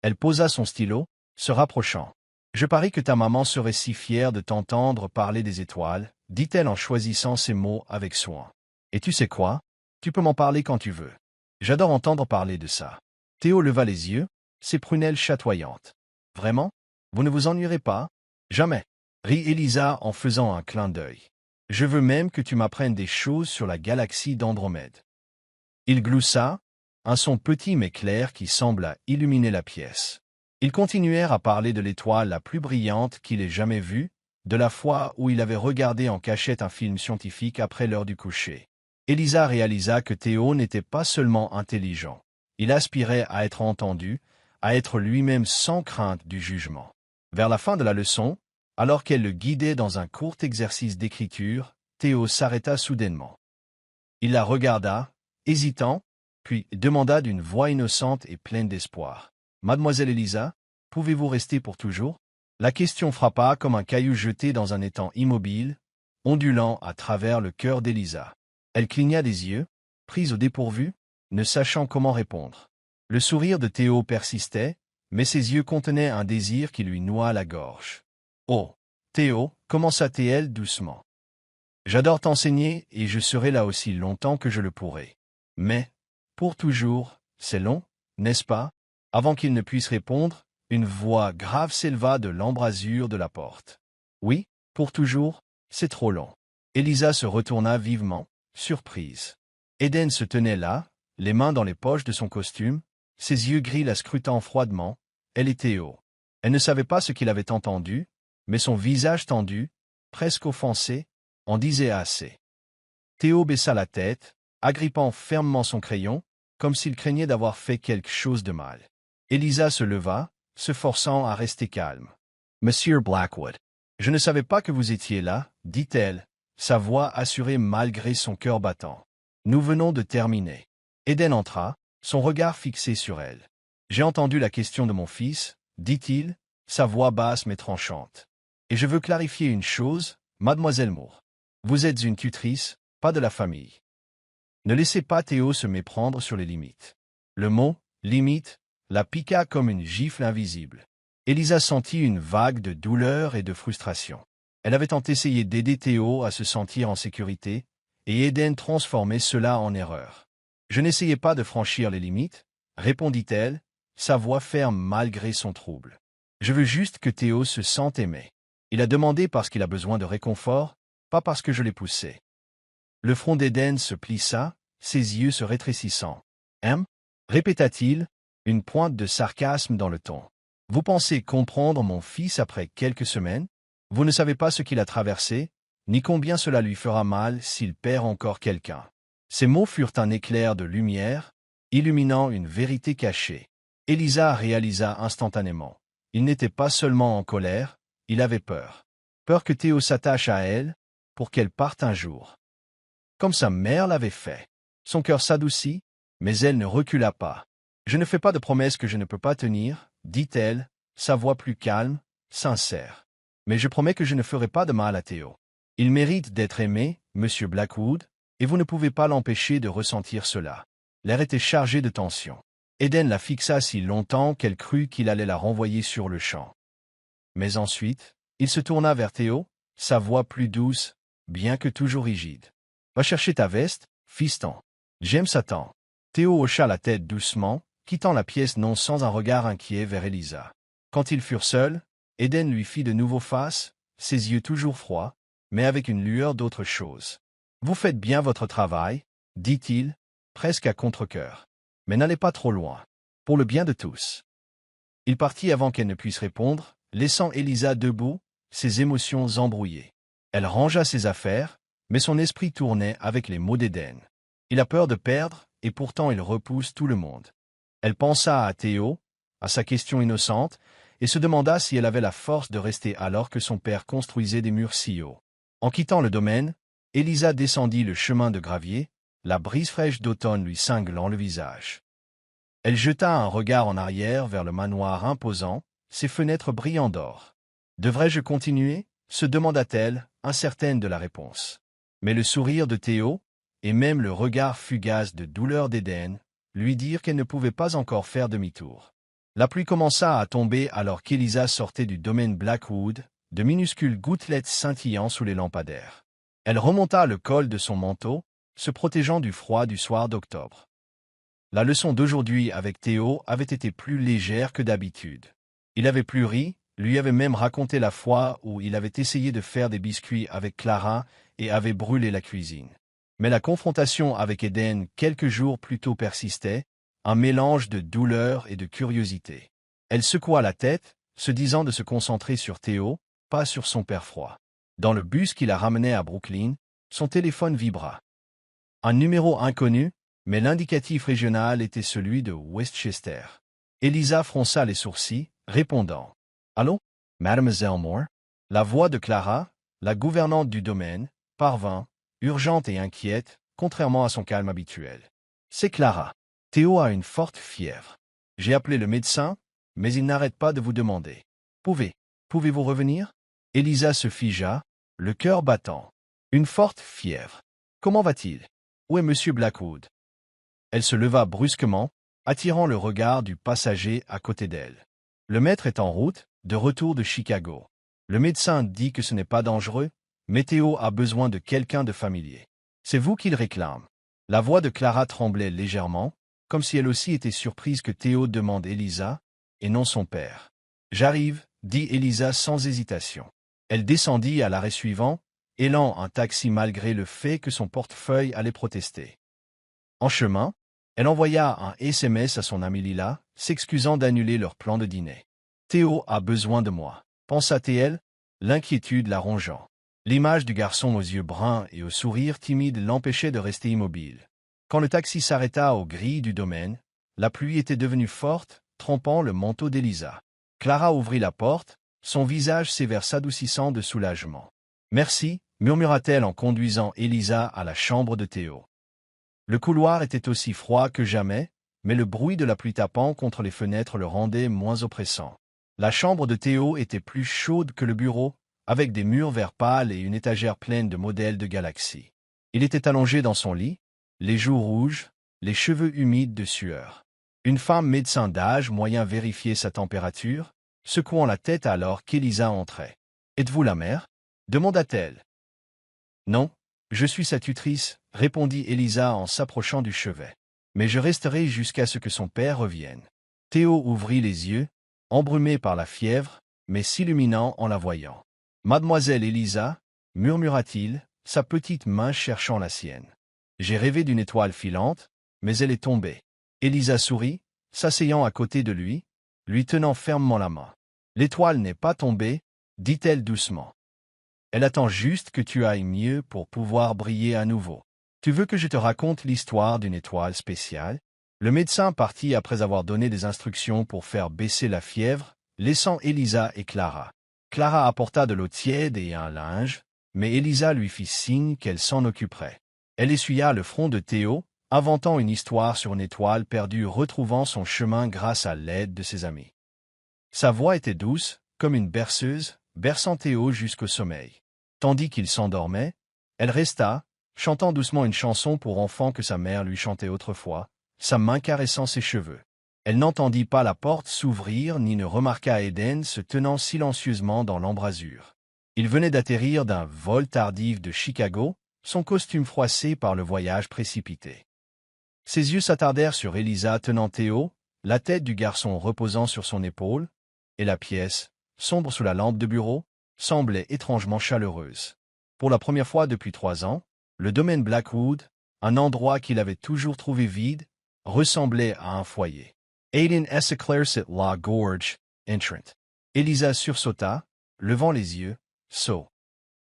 Elle posa son stylo, se rapprochant. Je parie que ta maman serait si fière de t'entendre parler des étoiles, dit-elle en choisissant ses mots avec soin. Et tu sais quoi? Tu peux m'en parler quand tu veux. J'adore entendre parler de ça. Théo leva les yeux, ses prunelles chatoyantes. Vraiment? Vous ne vous ennuierez pas? Jamais. Rit Elisa en faisant un clin d'œil. Je veux même que tu m'apprennes des choses sur la galaxie d'Andromède. Il gloussa, un son petit mais clair qui sembla illuminer la pièce. Ils continuèrent à parler de l'étoile la plus brillante qu'il ait jamais vue, de la fois où il avait regardé en cachette un film scientifique après l'heure du coucher. Elisa réalisa que Théo n'était pas seulement intelligent. Il aspirait à être entendu, à être lui-même sans crainte du jugement. Vers la fin de la leçon, alors qu'elle le guidait dans un court exercice d'écriture, Théo s'arrêta soudainement. Il la regarda, hésitant, puis demanda d'une voix innocente et pleine d'espoir. « Mademoiselle Elisa, pouvez-vous rester pour toujours ?» La question frappa comme un caillou jeté dans un étang immobile, ondulant à travers le cœur d'Elisa. Elle cligna des yeux, prise au dépourvu, ne sachant comment répondre. Le sourire de Théo persistait, mais ses yeux contenaient un désir qui lui noua la gorge. « Oh, Théo, commença-t-elle doucement. J'adore t'enseigner et je serai là aussi longtemps que je le pourrai. Mais, pour toujours, c'est long, n'est-ce pas ?» Avant qu'il ne puisse répondre, une voix grave s'éleva de l'embrasure de la porte. « Oui, pour toujours, c'est trop long. » Elisa se retourna vivement, surprise. Eden se tenait là, les mains dans les poches de son costume, ses yeux gris la scrutant froidement. Elle et Théo. Elle ne savait pas ce qu'il avait entendu, mais son visage tendu, presque offensé, en disait assez. Théo baissa la tête, agrippant fermement son crayon, comme s'il craignait d'avoir fait quelque chose de mal. Elisa se leva, se forçant à rester calme. « Monsieur Blackwood, je ne savais pas que vous étiez là, » dit-elle, sa voix assurée malgré son cœur battant. « Nous venons de terminer. » Eden entra, son regard fixé sur elle. « J'ai entendu la question de mon fils, » dit-il, sa voix basse mais tranchante. « Et je veux clarifier une chose, mademoiselle Moore. Vous êtes une tutrice, pas de la famille. Ne laissez pas Théo se méprendre sur les limites. » Le mot « limite » la piqua comme une gifle invisible. Elisa sentit une vague de douleur et de frustration. Elle avait tant essayé d'aider Théo à se sentir en sécurité, et Eden transformait cela en erreur. « Je n'essayais pas de franchir les limites, » répondit-elle, sa voix ferme malgré son trouble. « Je veux juste que Théo se sente aimé. Il a demandé parce qu'il a besoin de réconfort, pas parce que je l'ai poussé. » Le front d'Eden se plissa, ses yeux se rétrécissant. « répéta-t-il, une pointe de sarcasme dans le ton. « Vous pensez comprendre mon fils après quelques semaines? Vous ne savez pas ce qu'il a traversé, ni combien cela lui fera mal s'il perd encore quelqu'un. » Ces mots furent un éclair de lumière, illuminant une vérité cachée. Elisa réalisa instantanément. Il n'était pas seulement en colère, il avait peur. Peur que Théo s'attache à elle, pour qu'elle parte un jour. Comme sa mère l'avait fait. Son cœur s'adoucit, mais elle ne recula pas. « Je ne fais pas de promesses que je ne peux pas tenir, » dit-elle, sa voix plus calme, sincère. « Mais je promets que je ne ferai pas de mal à Théo. Il mérite d'être aimé, Monsieur Blackwood, et vous ne pouvez pas l'empêcher de ressentir cela. » L'air était chargé de tension. Eden la fixa si longtemps qu'elle crut qu'il allait la renvoyer sur le champ. Mais ensuite, il se tourna vers Théo, sa voix plus douce, bien que toujours rigide. « Va chercher ta veste, fiston. James attend. » Théo hocha la tête doucement, quittant la pièce non sans un regard inquiet vers Elisa. Quand ils furent seuls, Eden lui fit de nouveau face, ses yeux toujours froids, mais avec une lueur d'autre chose. « Vous faites bien votre travail, » dit-il, presque à contre-cœur. « Mais n'allez pas trop loin. Pour le bien de tous. » Il partit avant qu'elle ne puisse répondre, laissant Elisa debout, ses émotions embrouillées. Elle rangea ses affaires, mais son esprit tournait avec les mots d'Éden. Il a peur de perdre, et pourtant il repousse tout le monde. Elle pensa à Théo, à sa question innocente, et se demanda si elle avait la force de rester alors que son père construisait des murs si hauts. En quittant le domaine, Élisa descendit le chemin de gravier, la brise fraîche d'automne lui cinglant le visage. Elle jeta un regard en arrière vers le manoir imposant, ses fenêtres brillant d'or. « Devrais-je continuer ?» se demanda-t-elle, incertaine de la réponse. Mais le sourire de Théo, et même le regard fugace de douleur d'Éden, lui dirent qu'elle ne pouvait pas encore faire demi-tour. La pluie commença à tomber alors qu'Élisa sortait du domaine Blackwood, de minuscules gouttelettes scintillant sous les lampadaires. Elle remonta le col de son manteau, se protégeant du froid du soir d'octobre. La leçon d'aujourd'hui avec Théo avait été plus légère que d'habitude. Il avait plus ri, lui avait même raconté la fois où il avait essayé de faire des biscuits avec Clara et avait brûlé la cuisine. Mais la confrontation avec Éden quelques jours plus tôt persistait, un mélange de douleur et de curiosité. Elle secoua la tête, se disant de se concentrer sur Théo, pas sur son père froid. Dans le bus qui la ramenait à Brooklyn, son téléphone vibra. Un numéro inconnu, mais l'indicatif régional était celui de Westchester. Élisa fronça les sourcils, répondant. « Allô, Mademoiselle Moore ?» La voix de Clara, la gouvernante du domaine, parvint, urgente et inquiète, contrairement à son calme habituel. « C'est Clara. Théo a une forte fièvre. J'ai appelé le médecin, mais il n'arrête pas de vous demander. Pouvez-vous revenir ?» Élisa se figea, le cœur battant. Une forte fièvre. Comment va-t-il? Où est Monsieur Blackwood? Elle se leva brusquement, attirant le regard du passager à côté d'elle. Le maître est en route, de retour de Chicago. Le médecin dit que ce n'est pas dangereux, mais Théo a besoin de quelqu'un de familier. C'est vous qu'il réclame. La voix de Clara tremblait légèrement, comme si elle aussi était surprise que Théo demande Élisa, et non son père. « J'arrive, » dit Élisa sans hésitation. Elle descendit à l'arrêt suivant, élant un taxi malgré le fait que son portefeuille allait protester. En chemin, elle envoya un SMS à son amie Lila, s'excusant d'annuler leur plan de dîner. « Théo a besoin de moi, » pensa-t-elle, l'inquiétude la rongeant. L'image du garçon aux yeux bruns et au sourire timide l'empêchait de rester immobile. Quand le taxi s'arrêta aux grilles du domaine, la pluie était devenue forte, trempant le manteau d'Élisa. Clara ouvrit la porte, son visage sévère s'adoucissant de soulagement. « Merci, » murmura-t-elle en conduisant Élisa à la chambre de Théo. Le couloir était aussi froid que jamais, mais le bruit de la pluie tapant contre les fenêtres le rendait moins oppressant. La chambre de Théo était plus chaude que le bureau, avec des murs vert pâle et une étagère pleine de modèles de galaxies. Il était allongé dans son lit, les joues rouges, les cheveux humides de sueur. Une femme médecin d'âge moyen vérifiait sa température, secouant la tête alors qu'Élisa entrait. « Êtes-vous la mère ?» demanda-t-elle. « Non, je suis sa tutrice, » répondit Élisa en s'approchant du chevet. « Mais je resterai jusqu'à ce que son père revienne. » Théo ouvrit les yeux, embrumé par la fièvre, mais s'illuminant en la voyant. « Mademoiselle Élisa, » murmura-t-il, sa petite main cherchant la sienne. « J'ai rêvé d'une étoile filante, mais elle est tombée. » Élisa sourit, s'asseyant à côté de lui tenant fermement la main. « L'étoile n'est pas tombée, » dit-elle doucement. « Elle attend juste que tu ailles mieux pour pouvoir briller à nouveau. Tu veux que je te raconte l'histoire d'une étoile spéciale ?» Le médecin partit après avoir donné des instructions pour faire baisser la fièvre, laissant Élisa et Clara. Clara apporta de l'eau tiède et un linge, mais Élisa lui fit signe qu'elle s'en occuperait. Elle essuya le front de Théo, inventant une histoire sur une étoile perdue retrouvant son chemin grâce à l'aide de ses amis. Sa voix était douce, comme une berceuse, berçant Théo jusqu'au sommeil. Tandis qu'il s'endormait, elle resta, chantant doucement une chanson pour enfants que sa mère lui chantait autrefois, sa main caressant ses cheveux. Elle n'entendit pas la porte s'ouvrir ni ne remarqua Éden se tenant silencieusement dans l'embrasure. Il venait d'atterrir d'un vol tardif de Chicago, son costume froissé par le voyage précipité. Ses yeux s'attardèrent sur Élisa tenant Théo, la tête du garçon reposant sur son épaule, et la pièce, sombre sous la lampe de bureau, semblait étrangement chaleureuse. Pour la première fois depuis 3 ans, le domaine Blackwood, un endroit qu'il avait toujours trouvé vide, ressemblait à un foyer. Aiden s'éclaircit la gorge, entrant. Élisa sursauta, levant les yeux, so.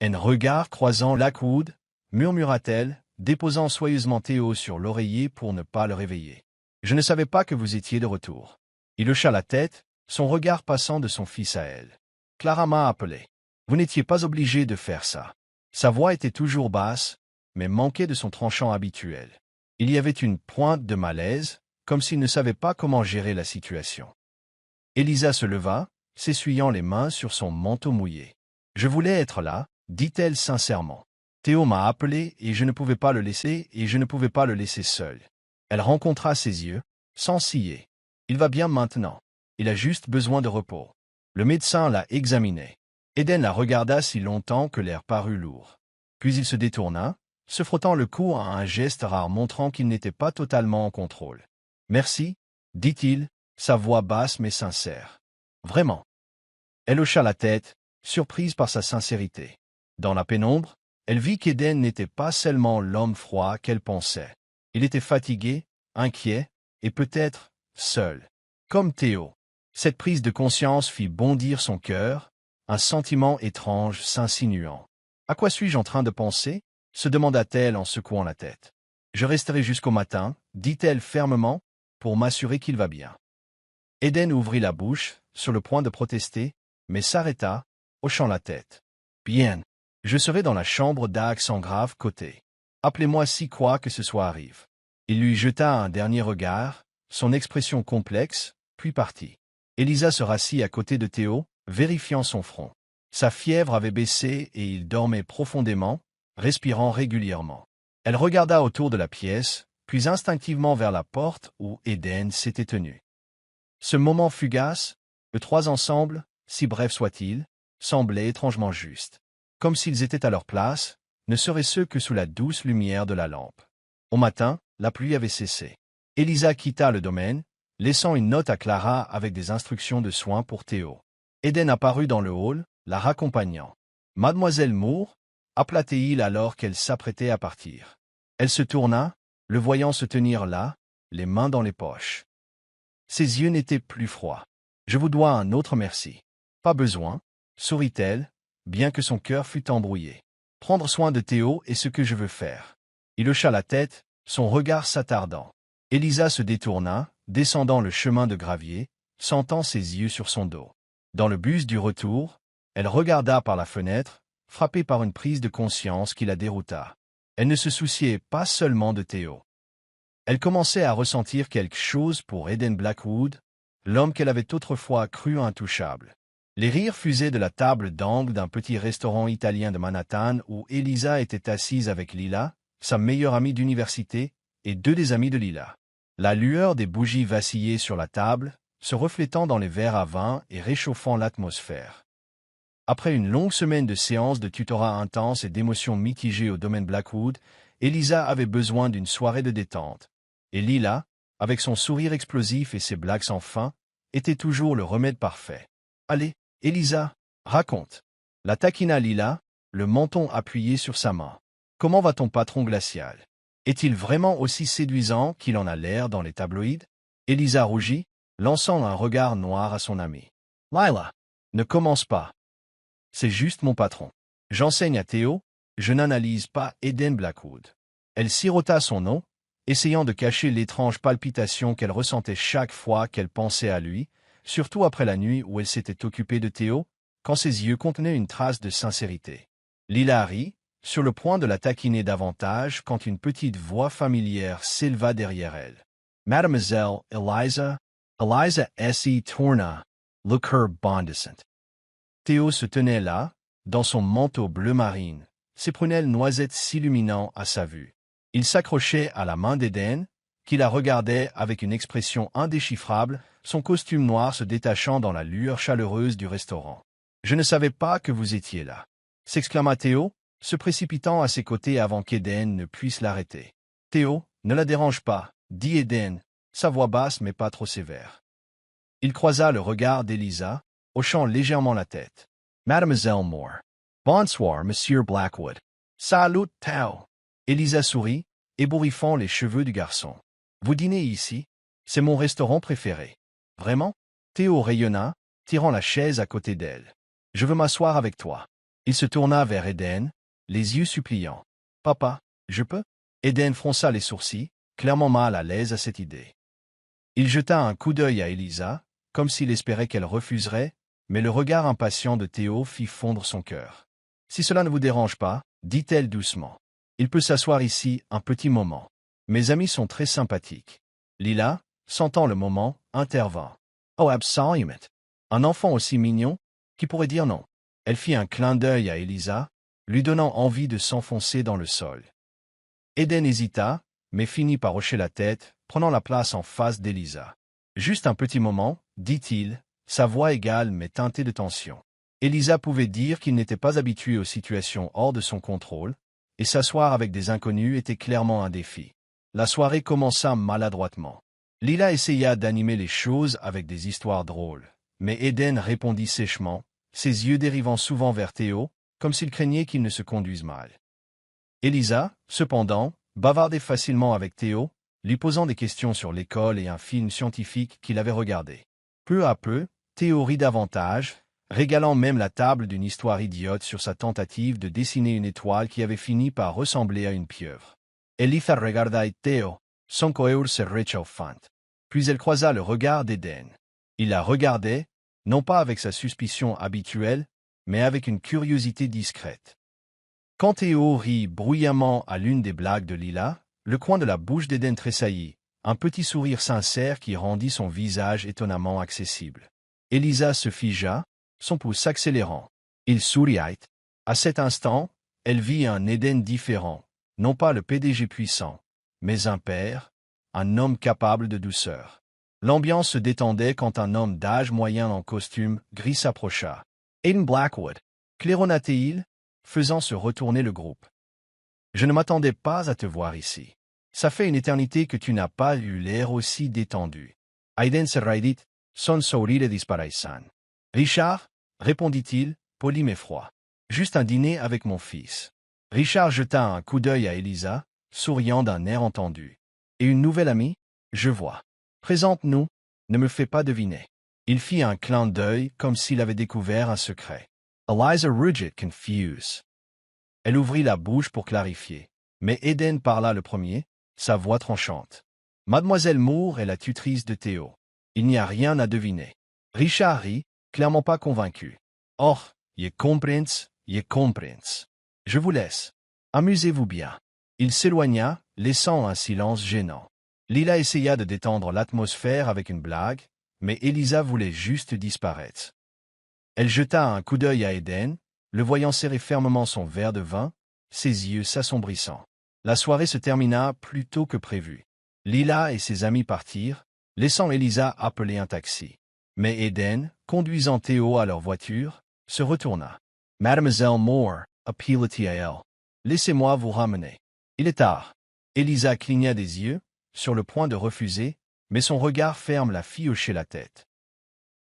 Un regard croisant Blackwood, murmura-t-elle, déposant soigneusement Théo sur l'oreiller pour ne pas le réveiller. Je ne savais pas que vous étiez de retour. Il hocha la tête, son regard passant de son fils à elle. Clara m'a appelé. Vous n'étiez pas obligé de faire ça. Sa voix était toujours basse, mais manquait de son tranchant habituel. Il y avait une pointe de malaise, comme s'il ne savait pas comment gérer la situation. Elisa se leva, s'essuyant les mains sur son manteau mouillé. « Je voulais être là, dit-elle sincèrement. Théo m'a appelé et je ne pouvais pas le laisser seul. » Elle rencontra ses yeux, sans ciller. « Il va bien maintenant. Il a juste besoin de repos. » Le médecin l'a examiné. Eden la regarda si longtemps que l'air parut lourd. Puis il se détourna, se frottant le cou à un geste rare montrant qu'il n'était pas totalement en contrôle. « Merci, dit-il, sa voix basse mais sincère. Vraiment. » Elle hocha la tête, surprise par sa sincérité. Dans la pénombre, elle vit qu'Eden n'était pas seulement l'homme froid qu'elle pensait. Il était fatigué, inquiet, et peut-être seul. Comme Théo. Cette prise de conscience fit bondir son cœur, un sentiment étrange s'insinuant. « À quoi suis-je en train de penser ?» se demanda-t-elle en secouant la tête. « Je resterai jusqu'au matin, dit-elle fermement, pour m'assurer qu'il va bien. » Eden ouvrit la bouche, sur le point de protester, mais s'arrêta, hochant la tête. « Bien. Je serai dans la chambre d'accent grave côté. Appelez-moi si quoi que ce soit arrive. » Il lui jeta un dernier regard, son expression complexe, puis partit. Elisa se rassit à côté de Théo, vérifiant son front. Sa fièvre avait baissé et il dormait profondément, respirant régulièrement. Elle regarda autour de la pièce, puis instinctivement vers la porte où Eden s'était tenu. Ce moment fugace, eux trois ensemble, si bref soit-il, semblait étrangement juste. Comme s'ils étaient à leur place, ne seraient-ce que sous la douce lumière de la lampe. Au matin, la pluie avait cessé. Elisa quitta le domaine, laissant une note à Clara avec des instructions de soins pour Théo. Eden apparut dans le hall, la raccompagnant. « Mademoiselle Moore » appela-t-il alors qu'elle s'apprêtait à partir. Elle se tourna, le voyant se tenir là, les mains dans les poches. Ses yeux n'étaient plus froids. « Je vous dois un autre merci. »« Pas besoin, » sourit-elle, bien que son cœur fût embrouillé. « Prendre soin de Théo est ce que je veux faire. » Il hocha la tête, son regard s'attardant. Elisa se détourna, descendant le chemin de gravier, sentant ses yeux sur son dos. Dans le bus du retour, elle regarda par la fenêtre, frappée par une prise de conscience qui la dérouta. Elle ne se souciait pas seulement de Théo. Elle commençait à ressentir quelque chose pour Eden Blackwood, l'homme qu'elle avait autrefois cru intouchable. Les rires fusaient de la table d'angle d'un petit restaurant italien de Manhattan où Elisa était assise avec Lila, sa meilleure amie d'université, et deux des amis de Lila. La lueur des bougies vacillait sur la table, se reflétant dans les verres à vin et réchauffant l'atmosphère. Après une longue semaine de séances de tutorat intense et d'émotions mitigées au domaine Blackwood, Elisa avait besoin d'une soirée de détente. Et Lila, avec son sourire explosif et ses blagues sans fin, était toujours le remède parfait. « Allez, Elisa, raconte. » La taquina Lila, le menton appuyé sur sa main. « Comment va ton patron glacial? Est-il vraiment aussi séduisant qu'il en a l'air dans les tabloïds ?» Elisa rougit, lançant un regard noir à son amie. « Lila, ne commence pas. C'est juste mon patron. J'enseigne à Théo, je n'analyse pas Eden Blackwood. » Elle sirota son nom, essayant de cacher l'étrange palpitation qu'elle ressentait chaque fois qu'elle pensait à lui, surtout après la nuit où elle s'était occupée de Théo, quand ses yeux contenaient une trace de sincérité. Lila rit, sur le point de la taquiner davantage quand une petite voix familière s'éleva derrière elle. « Mademoiselle Eliza S.E. Tourna, look her bondissant. » Théo se tenait là, dans son manteau bleu marine, ses prunelles noisettes s'illuminant à sa vue. Il s'accrochait à la main d'Eden, qui la regardait avec une expression indéchiffrable, son costume noir se détachant dans la lueur chaleureuse du restaurant. « Je ne savais pas que vous étiez là » s'exclama Théo, se précipitant à ses côtés avant qu'Eden ne puisse l'arrêter. « Théo, ne la dérange pas, » dit Eden, sa voix basse mais pas trop sévère. Il croisa le regard d'Elisa, hochant légèrement la tête. « Mademoiselle Moore. Bonsoir, Monsieur Blackwood. Salut, Tao. » Elisa sourit, ébouriffant les cheveux du garçon. « Vous dînez ici? C'est mon restaurant préféré. » « Vraiment ?» Théo rayonna, tirant la chaise à côté d'elle. Je veux m'asseoir avec toi. Il se tourna vers Eden, les yeux suppliants. Papa, je peux? Eden fronça les sourcils, clairement mal à l'aise à cette idée. Il jeta un coup d'œil à Elisa, comme s'il espérait qu'elle refuserait, mais le regard impatient de Théo fit fondre son cœur. Si cela ne vous dérange pas, dit-elle doucement. Il peut s'asseoir ici un petit moment. Mes amis sont très sympathiques. Lila, sentant le moment, intervint. Oh, absolument. Un enfant aussi mignon, qui pourrait dire non? Elle fit un clin d'œil à Elisa, lui donnant envie de s'enfoncer dans le sol. Eden hésita, mais finit par hocher la tête, prenant la place en face d'Elisa. Juste un petit moment, dit-il, sa voix égale mais teintée de tension. Elisa pouvait dire qu'il n'était pas habitué aux situations hors de son contrôle, et s'asseoir avec des inconnus était clairement un défi. La soirée commença maladroitement. Lila essaya d'animer les choses avec des histoires drôles, mais Eden répondit sèchement, ses yeux dérivant souvent vers Théo, comme s'il craignait qu'il ne se conduise mal. Elisa, cependant, bavardait facilement avec Théo, lui posant des questions sur l'école et un film scientifique qu'il avait regardé. Peu à peu, Théo rit davantage, régalant même la table d'une histoire idiote sur sa tentative de dessiner une étoile qui avait fini par ressembler à une pieuvre. Elisa regardait Théo, son cœur se réchauffant. Puis elle croisa le regard d'Eden. Il la regardait, non pas avec sa suspicion habituelle, mais avec une curiosité discrète. Quand Théo rit bruyamment à l'une des blagues de Lila, le coin de la bouche d'Eden tressaillit, un petit sourire sincère qui rendit son visage étonnamment accessible. Elisa se figea, son pouce s'accélérant. Il souriait. À cet instant, elle vit un Eden différent, non pas le PDG puissant, mais un père, un homme capable de douceur. L'ambiance se détendait quand un homme d'âge moyen en costume gris s'approcha. Eden Blackwood, claironna-t-il, faisant se retourner le groupe. Je ne m'attendais pas à te voir ici. Ça fait une éternité que tu n'as pas eu l'air aussi détendu. Eden se raidit, son sourire disparaissant. Richard, répondit-il, poli mais froid. Juste un dîner avec mon fils. Richard jeta un coup d'œil à Elisa, souriant d'un air entendu. Et une nouvelle amie? Je vois. Présente-nous, ne me fais pas deviner. Il fit un clin d'œil comme s'il avait découvert un secret. Eliza rugit confuse. Elle ouvrit la bouche pour clarifier, mais Eden parla le premier, sa voix tranchante. Mademoiselle Moore est la tutrice de Théo. Il n'y a rien à deviner. Richard rit, clairement pas convaincu. Oh, je comprends. Je vous laisse. Amusez-vous bien. Il s'éloigna, laissant un silence gênant. Lila essaya de détendre l'atmosphère avec une blague, mais Elisa voulait juste disparaître. Elle jeta un coup d'œil à Eden, le voyant serrer fermement son verre de vin, ses yeux s'assombrissant. La soirée se termina plus tôt que prévu. Lila et ses amis partirent, laissant Elisa appeler un taxi. Mais Eden, conduisant Théo à leur voiture, se retourna. « Mademoiselle Moore, appela-t-il. Laissez-moi vous ramener. Il est tard. » Elisa cligna des yeux, sur le point de refuser, mais son regard ferme la fit hocher la tête.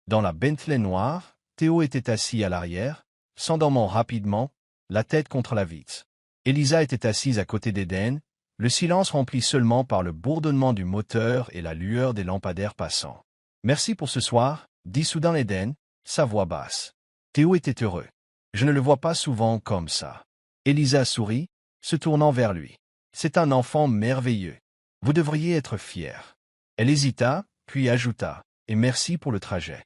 Dans la Bentley noire, Théo était assis à l'arrière, s'endormant rapidement, la tête contre la vitre. Elisa était assise à côté d'Eden, le silence rempli seulement par le bourdonnement du moteur et la lueur des lampadaires passants. « Merci pour ce soir, » dit soudain Eden, sa voix basse. Théo était heureux. Je ne le vois pas souvent comme ça. Elisa sourit, se tournant vers lui. C'est un enfant merveilleux. Vous devriez être fier. Elle hésita, puis ajouta, et merci pour le trajet.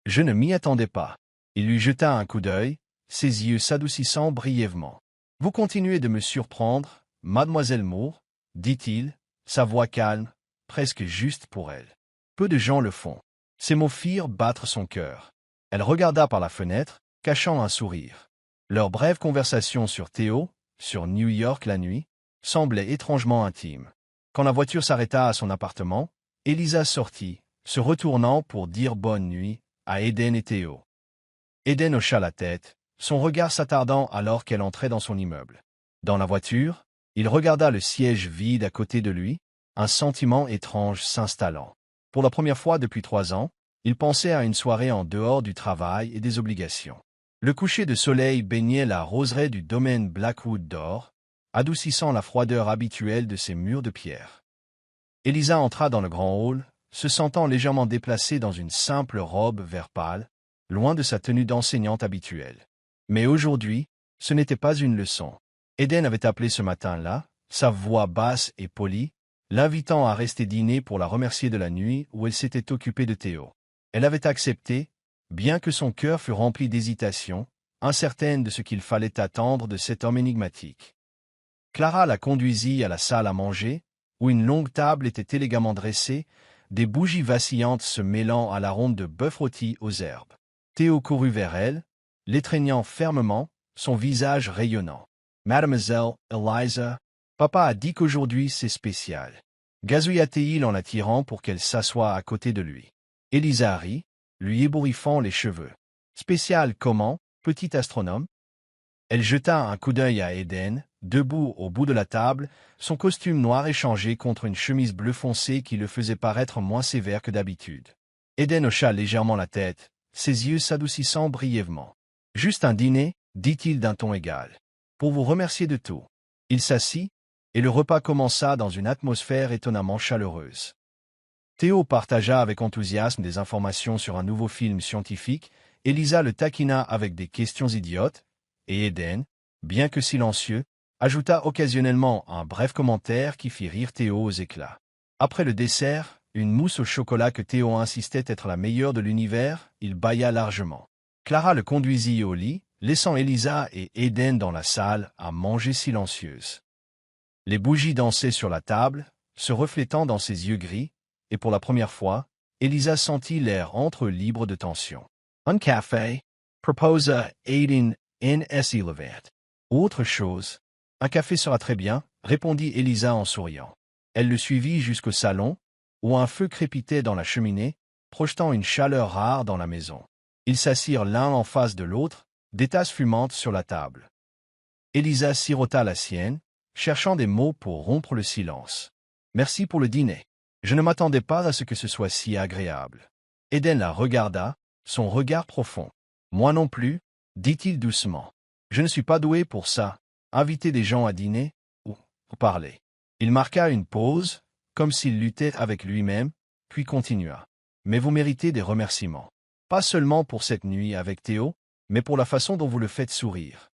Je ne m'y attendais pas. Il lui jeta un coup d'œil, ses yeux s'adoucissant brièvement. Vous continuez de me surprendre, mademoiselle Moore, dit-il, sa voix calme, presque juste pour elle. Peu de gens le font. Ces mots firent battre son cœur. Elle regarda par la fenêtre, cachant un sourire. Leur brève conversation sur Théo, sur New York la nuit, semblait étrangement intime. Quand la voiture s'arrêta à son appartement, Elisa sortit, se retournant pour dire bonne nuit à Eden et Théo. Eden hocha la tête, son regard s'attardant alors qu'elle entrait dans son immeuble. Dans la voiture, il regarda le siège vide à côté de lui, un sentiment étrange s'installant. Pour la première fois depuis 3 ans, il pensait à une soirée en dehors du travail et des obligations. Le coucher de soleil baignait la roseraie du domaine Blackwood d'or, adoucissant la froideur habituelle de ses murs de pierre. Elisa entra dans le grand hall, se sentant légèrement déplacée dans une simple robe vert pâle, loin de sa tenue d'enseignante habituelle. Mais aujourd'hui, ce n'était pas une leçon. Eden avait appelé ce matin-là, sa voix basse et polie, l'invitant à rester dîner pour la remercier de la nuit où elle s'était occupée de Théo. Elle avait accepté, bien que son cœur fût rempli d'hésitation, incertaine de ce qu'il fallait attendre de cet homme énigmatique. Clara la conduisit à la salle à manger, où une longue table était élégamment dressée, des bougies vacillantes se mêlant à la ronde de bœuf rôti aux herbes. Théo courut vers elle, l'étreignant fermement, son visage rayonnant. « Mademoiselle Eliza, papa a dit qu'aujourd'hui c'est spécial. » Gazouilla-t-il en l'attirant pour qu'elle s'assoie à côté de lui. Eliza rit, lui ébouriffant les cheveux. « Spécial comment, petit astronome ?» Elle jeta un coup d'œil à Eden, debout au bout de la table, son costume noir échangé contre une chemise bleu foncé qui le faisait paraître moins sévère que d'habitude. Eden hocha légèrement la tête, ses yeux s'adoucissant brièvement. « Juste un dîner, dit-il d'un ton égal. Pour vous remercier de tout. » Il s'assit, et le repas commença dans une atmosphère étonnamment chaleureuse. Théo partagea avec enthousiasme des informations sur un nouveau film scientifique, Eliza le taquina avec des questions idiotes, et Eden, bien que silencieux, ajouta occasionnellement un bref commentaire qui fit rire Théo aux éclats. Après le dessert, une mousse au chocolat que Théo insistait être la meilleure de l'univers, il bâilla largement. Clara le conduisit au lit, laissant Eliza et Eden dans la salle à manger silencieuses. Les bougies dansaient sur la table, se reflétant dans ses yeux gris, et pour la première fois, Eliza sentit l'air entre eux libre de tension. « Un café » proposa Eden N.S. Autre chose. « Un café sera très bien » répondit Eliza en souriant. Elle le suivit jusqu'au salon, où un feu crépitait dans la cheminée, projetant une chaleur rare dans la maison. Ils s'assirent l'un en face de l'autre, des tasses fumantes sur la table. Eliza sirota la sienne, cherchant des mots pour rompre le silence. « Merci pour le dîner. Je ne m'attendais pas à ce que ce soit si agréable. » Eden la regarda, son regard profond. « Moi non plus, » dit-il doucement. « Je ne suis pas doué pour ça, inviter des gens à dîner, ou parler. » Il marqua une pause, comme s'il luttait avec lui-même, puis continua. « Mais vous méritez des remerciements. Pas seulement pour cette nuit avec Théo, mais pour la façon dont vous le faites sourire. »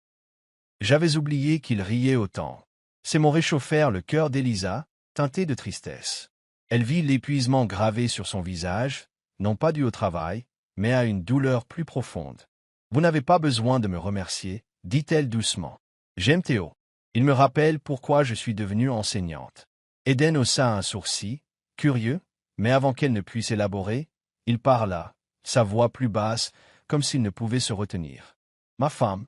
J'avais oublié qu'il riait autant. Ces mots réchauffèrent le cœur d'Eliza, teinté de tristesse. Elle vit l'épuisement gravé sur son visage, non pas dû au travail, mais à une douleur plus profonde. « Vous n'avez pas besoin de me remercier, » dit-elle doucement. « J'aime Théo. Il me rappelle pourquoi je suis devenue enseignante. » Eden haussa un sourcil, curieux, mais avant qu'elle ne puisse élaborer, il parla, sa voix plus basse, comme s'il ne pouvait se retenir. « Ma femme.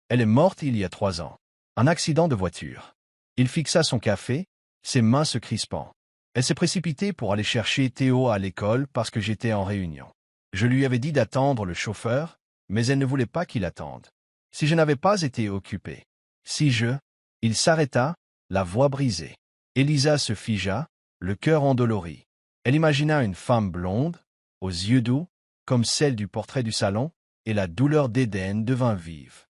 Elle est morte il y a 3 ans. Un accident de voiture. » Il fixa son café, ses mains se crispant. Elle s'est précipitée pour aller chercher Théo à l'école parce que j'étais en réunion. Je lui avais dit d'attendre le chauffeur, mais elle ne voulait pas qu'il attende. Si je n'avais pas été occupé. Si je... Il s'arrêta, la voix brisée. Eliza se figea, le cœur endolori. Elle imagina une femme blonde, aux yeux doux, comme celle du portrait du salon, et la douleur d'Eden devint vive.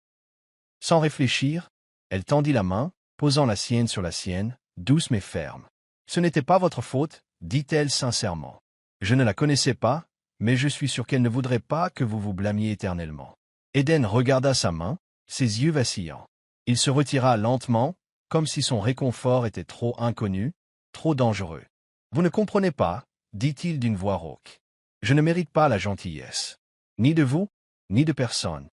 Sans réfléchir, elle tendit la main, posant la sienne sur la sienne, douce mais ferme. « Ce n'était pas votre faute, » dit-elle sincèrement. « Je ne la connaissais pas, mais je suis sûr qu'elle ne voudrait pas que vous vous blâmiez éternellement. » Eden regarda sa main, ses yeux vacillants. Il se retira lentement, comme si son réconfort était trop inconnu, trop dangereux. « Vous ne comprenez pas, » dit-il d'une voix rauque. « Je ne mérite pas la gentillesse. Ni de vous, ni de personne. »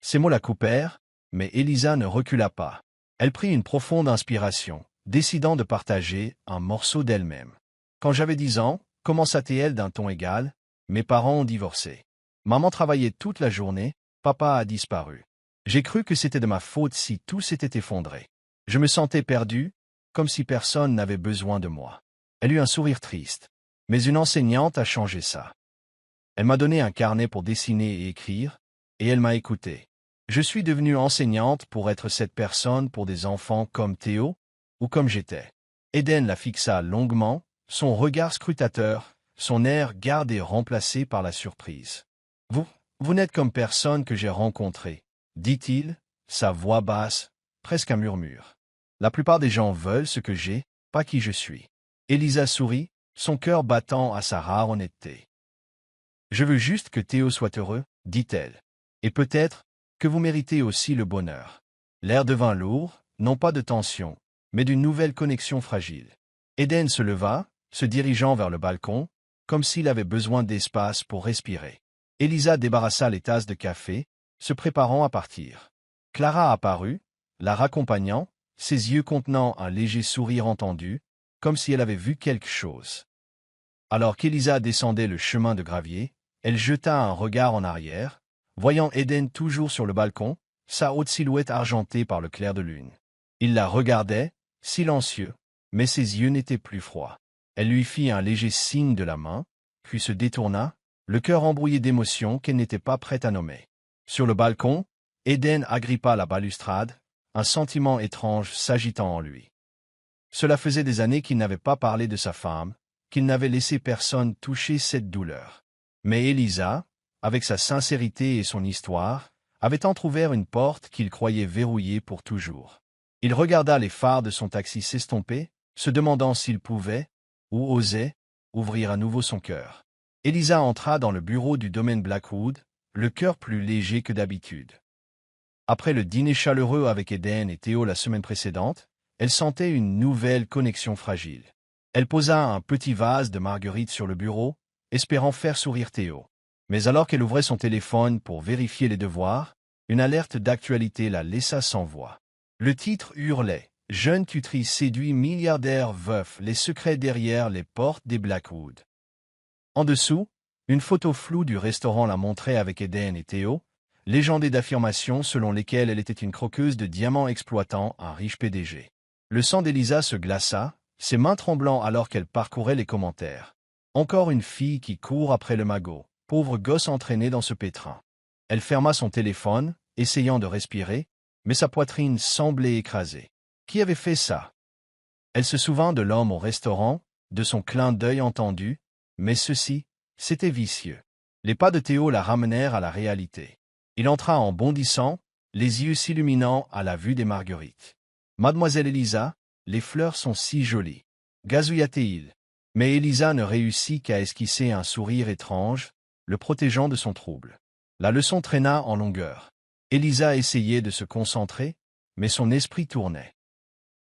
Ces mots la coupèrent, mais Eliza ne recula pas. Elle prit une profonde inspiration, décidant de partager un morceau d'elle-même. « Quand j'avais 10 ans, commença-t-elle d'un ton égal, mes parents ont divorcé. Maman travaillait toute la journée, papa a disparu. J'ai cru que c'était de ma faute si tout s'était effondré. Je me sentais perdu, comme si personne n'avait besoin de moi. » Elle eut un sourire triste. Mais une enseignante a changé ça. Elle m'a donné un carnet pour dessiner et écrire, et elle m'a écouté. Je suis devenue enseignante pour être cette personne pour des enfants comme Théo, ou comme j'étais. Eden la fixa longuement, son regard scrutateur, son air gardé remplacé par la surprise. « Vous n'êtes comme personne que j'ai rencontré, » dit-il, sa voix basse, presque un murmure. « La plupart des gens veulent ce que j'ai, pas qui je suis. » Eliza sourit, son cœur battant à sa rare honnêteté. Je veux juste que Théo soit heureux, dit-elle. Et peut-être que vous méritez aussi le bonheur. L'air devint lourd, non pas de tension, mais d'une nouvelle connexion fragile. Eden se leva, se dirigeant vers le balcon, comme s'il avait besoin d'espace pour respirer. Elisa débarrassa les tasses de café, se préparant à partir. Clara apparut, la raccompagnant, ses yeux contenant un léger sourire entendu, comme si elle avait vu quelque chose. Alors qu'Elisa descendait le chemin de gravier, elle jeta un regard en arrière, voyant Eden toujours sur le balcon, sa haute silhouette argentée par le clair de lune. Il la regardait, silencieux, mais ses yeux n'étaient plus froids. Elle lui fit un léger signe de la main, puis se détourna, le cœur embrouillé d'émotions qu'elle n'était pas prête à nommer. Sur le balcon, Eden agrippa la balustrade, un sentiment étrange s'agitant en lui. Cela faisait des années qu'il n'avait pas parlé de sa femme, qu'il n'avait laissé personne toucher cette douleur. Mais Elisa, avec sa sincérité et son histoire, avait entrouvert une porte qu'il croyait verrouillée pour toujours. Il regarda les phares de son taxi s'estomper, se demandant s'il pouvait, ou osait, ouvrir à nouveau son cœur. Elisa entra dans le bureau du domaine Blackwood, le cœur plus léger que d'habitude. Après le dîner chaleureux avec Eden et Théo la semaine précédente, elle sentait une nouvelle connexion fragile. Elle posa un petit vase de marguerites sur le bureau, espérant faire sourire Théo. Mais alors qu'elle ouvrait son téléphone pour vérifier les devoirs, une alerte d'actualité la laissa sans voix. Le titre hurlait « Jeune tutrice séduit milliardaire veuf, les secrets derrière les portes des Blackwood ». En dessous, une photo floue du restaurant la montrait avec Eden et Théo, légendée d'affirmations selon lesquelles elle était une croqueuse de diamants exploitant un riche PDG. Le sang d'Elisa se glaça, ses mains tremblant alors qu'elle parcourait les commentaires. Encore une fille qui court après le magot, pauvre gosse entraîné dans ce pétrin. Elle ferma son téléphone, essayant de respirer, mais sa poitrine semblait écrasée. Qui avait fait ça? Elle se souvint de l'homme au restaurant, de son clin d'œil entendu, mais ceci, c'était vicieux. Les pas de Théo la ramenèrent à la réalité. Il entra en bondissant, les yeux s'illuminant à la vue des marguerites. « Mademoiselle Elisa, les fleurs sont si jolies. » gazouilla-t-il. Mais Elisa ne réussit qu'à esquisser un sourire étrange, le protégeant de son trouble. La leçon traîna en longueur. Elisa essayait de se concentrer, mais son esprit tournait.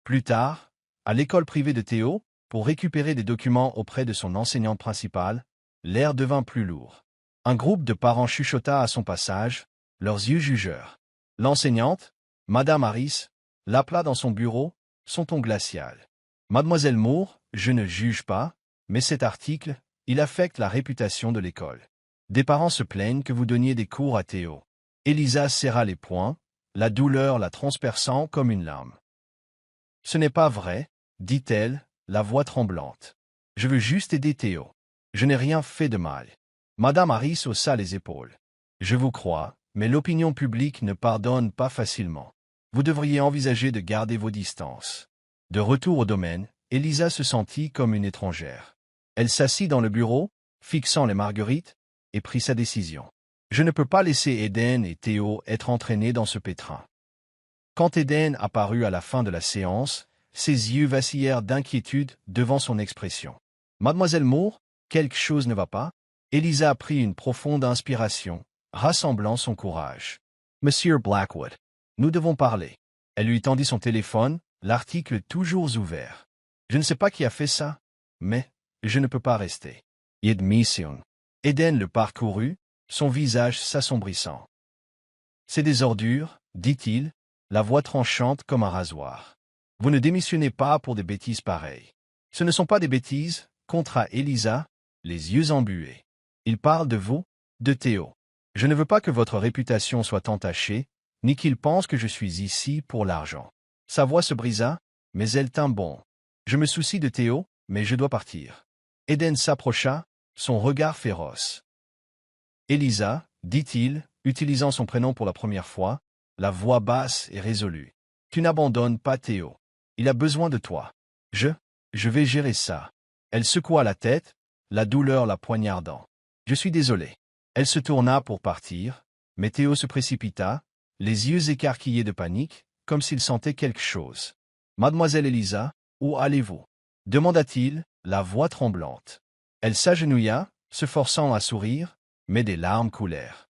Plus tard, à l'école privée de Théo, pour récupérer des documents auprès de son enseignante principale, l'air devint plus lourd. Un groupe de parents chuchota à son passage, leurs yeux jugeurs. L'enseignante, Madame Harris, l'appela dans son bureau, son ton glacial. « Mademoiselle Moore, je ne juge pas, mais cet article, il affecte la réputation de l'école. Des parents se plaignent que vous donniez des cours à Théo. » Elisa serra les poings, la douleur la transperçant comme une lame. « Ce n'est pas vrai, dit-elle, la voix tremblante. Je veux juste aider Théo. Je n'ai rien fait de mal. » Madame Harris haussa les épaules. « Je vous crois, mais l'opinion publique ne pardonne pas facilement. Vous devriez envisager de garder vos distances. » De retour au domaine, Elisa se sentit comme une étrangère. Elle s'assit dans le bureau, fixant les marguerites, et prit sa décision. « Je ne peux pas laisser Eden et Théo être entraînés dans ce pétrin. » Quand Eden apparut à la fin de la séance, ses yeux vacillèrent d'inquiétude devant son expression. « Mademoiselle Moore, quelque chose ne va pas ?» Elisa prit une profonde inspiration, rassemblant son courage. « Monsieur Blackwood, nous devons parler. » Elle lui tendit son téléphone, l'article toujours ouvert. « Je ne sais pas qui a fait ça, mais je ne peux pas rester. » Admission. Eden le parcourut, son visage s'assombrissant. « C'est des ordures, dit-il, la voix tranchante comme un rasoir. Vous ne démissionnez pas pour des bêtises pareilles. »« Ce ne sont pas des bêtises, » contra Elisa, les yeux embués. « Il parle de vous, de Théo. Je ne veux pas que votre réputation soit entachée, ni qu'il pense que je suis ici pour l'argent. » Sa voix se brisa, mais elle tint bon. « Je me soucie de Théo, mais je dois partir. » Eden s'approcha, son regard féroce. « Elisa, » dit-il, utilisant son prénom pour la première fois, la voix basse et résolue. « Tu n'abandonnes pas Théo. Il a besoin de toi. Je vais gérer ça. » Elle secoua la tête, la douleur la poignardant. « Je suis désolé. » Elle se tourna pour partir, mais Théo se précipita, les yeux écarquillés de panique, comme s'il sentait quelque chose. « Mademoiselle Elisa, où allez-vous » demanda-t-il, la voix tremblante. Elle s'agenouilla, se forçant à sourire, mais des larmes coulèrent.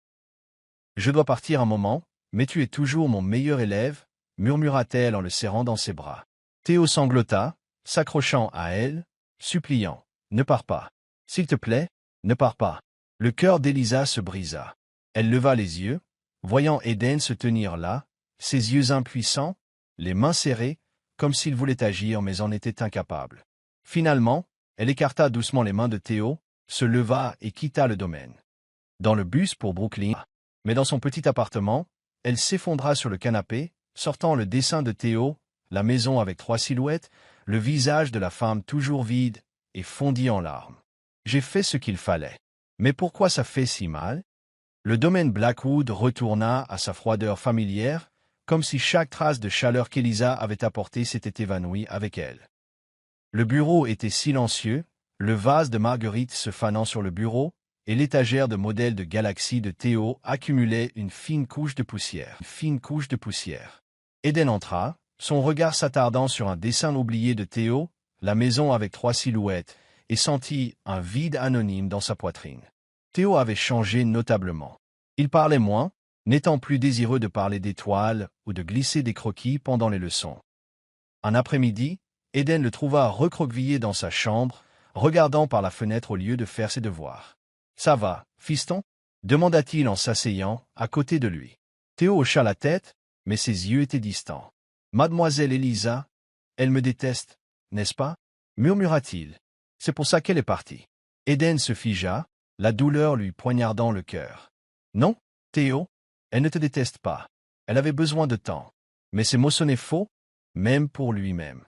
« Je dois partir un moment, mais tu es toujours mon meilleur élève, murmura-t-elle en le serrant dans ses bras. Théo sanglota, s'accrochant à elle, suppliant. Ne pars pas. S'il te plaît, ne pars pas. Le cœur d'Elisa se brisa. Elle leva les yeux, voyant Eden se tenir là, ses yeux impuissants, les mains serrées, comme s'il voulait agir mais en était incapable. Finalement, elle écarta doucement les mains de Théo, se leva et quitta le domaine. Dans le bus pour Brooklyn, mais dans son petit appartement, elle s'effondra sur le canapé, sortant le dessin de Théo, la maison avec 3 silhouettes, le visage de la femme toujours vide, et fondit en larmes. J'ai fait ce qu'il fallait. Mais pourquoi ça fait si mal? Le domaine Blackwood retourna à sa froideur familière, comme si chaque trace de chaleur qu'Elisa avait apportée s'était évanouie avec elle. Le bureau était silencieux, le vase de marguerite se fanant sur le bureau, et l'étagère de modèles de galaxies de Théo accumulait une fine couche de poussière. Eden entra, son regard s'attardant sur un dessin oublié de Théo, la maison avec 3 silhouettes, et sentit un vide anonyme dans sa poitrine. Théo avait changé notablement. Il parlait moins, n'étant plus désireux de parler d'étoiles ou de glisser des croquis pendant les leçons. Un après-midi, Eden le trouva recroquevillé dans sa chambre, regardant par la fenêtre au lieu de faire ses devoirs. « Ça va, fiston » demanda-t-il en s'asseyant à côté de lui. Théo hocha la tête, mais ses yeux étaient distants. « Mademoiselle Elisa, elle me déteste, n'est-ce pas » murmura-t-il. « C'est pour ça qu'elle est partie. » Eden se figea, la douleur lui poignardant le cœur. « Non, Théo, elle ne te déteste pas. Elle avait besoin de temps. » Mais ces mots sonnaient faux, même pour lui-même.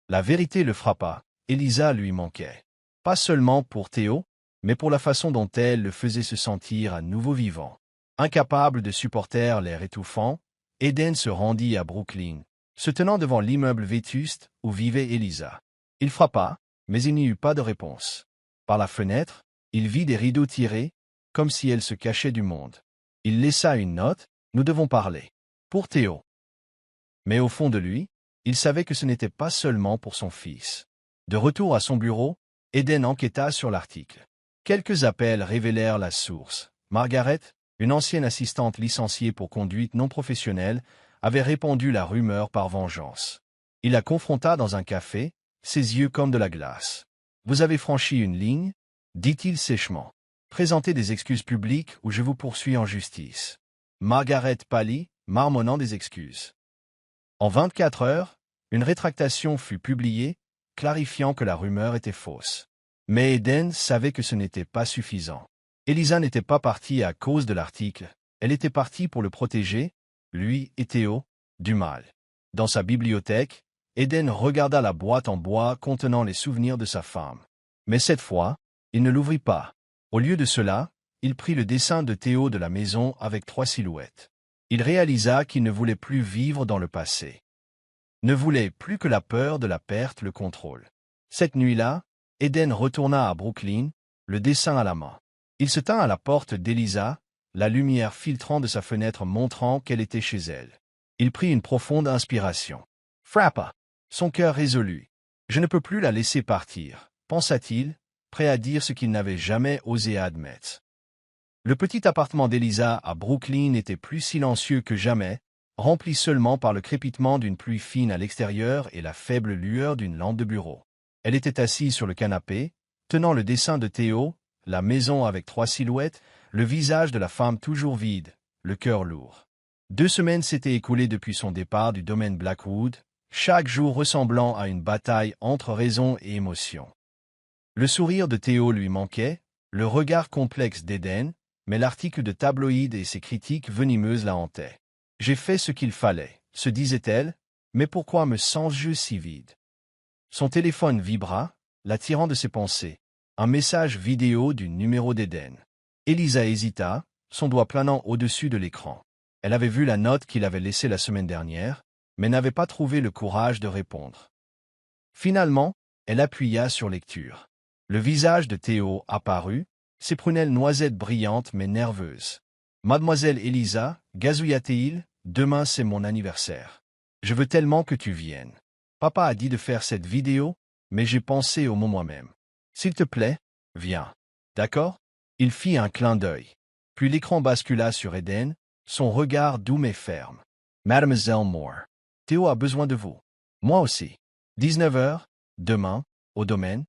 La vérité le frappa, Elisa lui manquait. Pas seulement pour Théo, mais pour la façon dont elle le faisait se sentir à nouveau vivant. Incapable de supporter l'air étouffant, Eden se rendit à Brooklyn, se tenant devant l'immeuble vétuste où vivait Elisa. Il frappa, mais il n'y eut pas de réponse. Par la fenêtre, il vit des rideaux tirés, comme si elle se cachait du monde. Il laissa une note, « Nous devons parler. » Pour Théo. Mais au fond de lui, il savait que ce n'était pas seulement pour son fils. De retour à son bureau, Eden enquêta sur l'article. Quelques appels révélèrent la source. Margaret, une ancienne assistante licenciée pour conduite non professionnelle, avait répandu la rumeur par vengeance. Il la confronta dans un café, ses yeux comme de la glace. « Vous avez franchi une ligne » dit-il sèchement. « Présentez des excuses publiques ou je vous poursuis en justice. » Margaret pâlit, marmonnant des excuses. En 24 heures, une rétractation fut publiée, clarifiant que la rumeur était fausse. Mais Eden savait que ce n'était pas suffisant. Elisa n'était pas partie à cause de l'article, elle était partie pour le protéger, lui et Théo, du mal. Dans sa bibliothèque, Eden regarda la boîte en bois contenant les souvenirs de sa femme. Mais cette fois, il ne l'ouvrit pas. Au lieu de cela, il prit le dessin de Théo de la maison avec 3 silhouettes. Il réalisa qu'il ne voulait plus vivre dans le passé. Ne voulait plus que la peur de la perte le contrôle. Cette nuit-là, Eden retourna à Brooklyn, le dessin à la main. Il se tint à la porte d'Elisa, la lumière filtrant de sa fenêtre montrant qu'elle était chez elle. Il prit une profonde inspiration. Frappa. Son cœur résolu. « Je ne peux plus la laisser partir », pensa-t-il, prêt à dire ce qu'il n'avait jamais osé admettre. Le petit appartement d'Elisa à Brooklyn était plus silencieux que jamais, rempli seulement par le crépitement d'une pluie fine à l'extérieur et la faible lueur d'une lampe de bureau. Elle était assise sur le canapé, tenant le dessin de Théo, la maison avec 3 silhouettes, le visage de la femme toujours vide, le cœur lourd. 2 semaines s'étaient écoulées depuis son départ du domaine Blackwood, chaque jour ressemblant à une bataille entre raison et émotion. Le sourire de Théo lui manquait, le regard complexe d'Eden, mais l'article de tabloïd et ses critiques venimeuses la hantaient. « J'ai fait ce qu'il fallait », se disait-elle, « mais pourquoi me sens-je si vide ?» Son téléphone vibra, l'attirant de ses pensées. Un message vidéo du numéro d'Eden. Elisa hésita, son doigt planant au-dessus de l'écran. Elle avait vu la note qu'il avait laissée la semaine dernière, mais n'avait pas trouvé le courage de répondre. Finalement, elle appuya sur lecture. Le visage de Théo apparut, ses prunelles noisettes brillantes mais nerveuses. « Mademoiselle Elisa, gazouilla-t-il, demain c'est mon anniversaire. Je veux tellement que tu viennes. Papa a dit de faire cette vidéo, mais j'ai pensé au mot moi-même. S'il te plaît, viens. D'accord » Il fit un clin d'œil. Puis l'écran bascula sur Eden, son regard doux mais ferme. Mademoiselle Moore. Théo a besoin de vous. Moi aussi. 19 heures, demain, au domaine.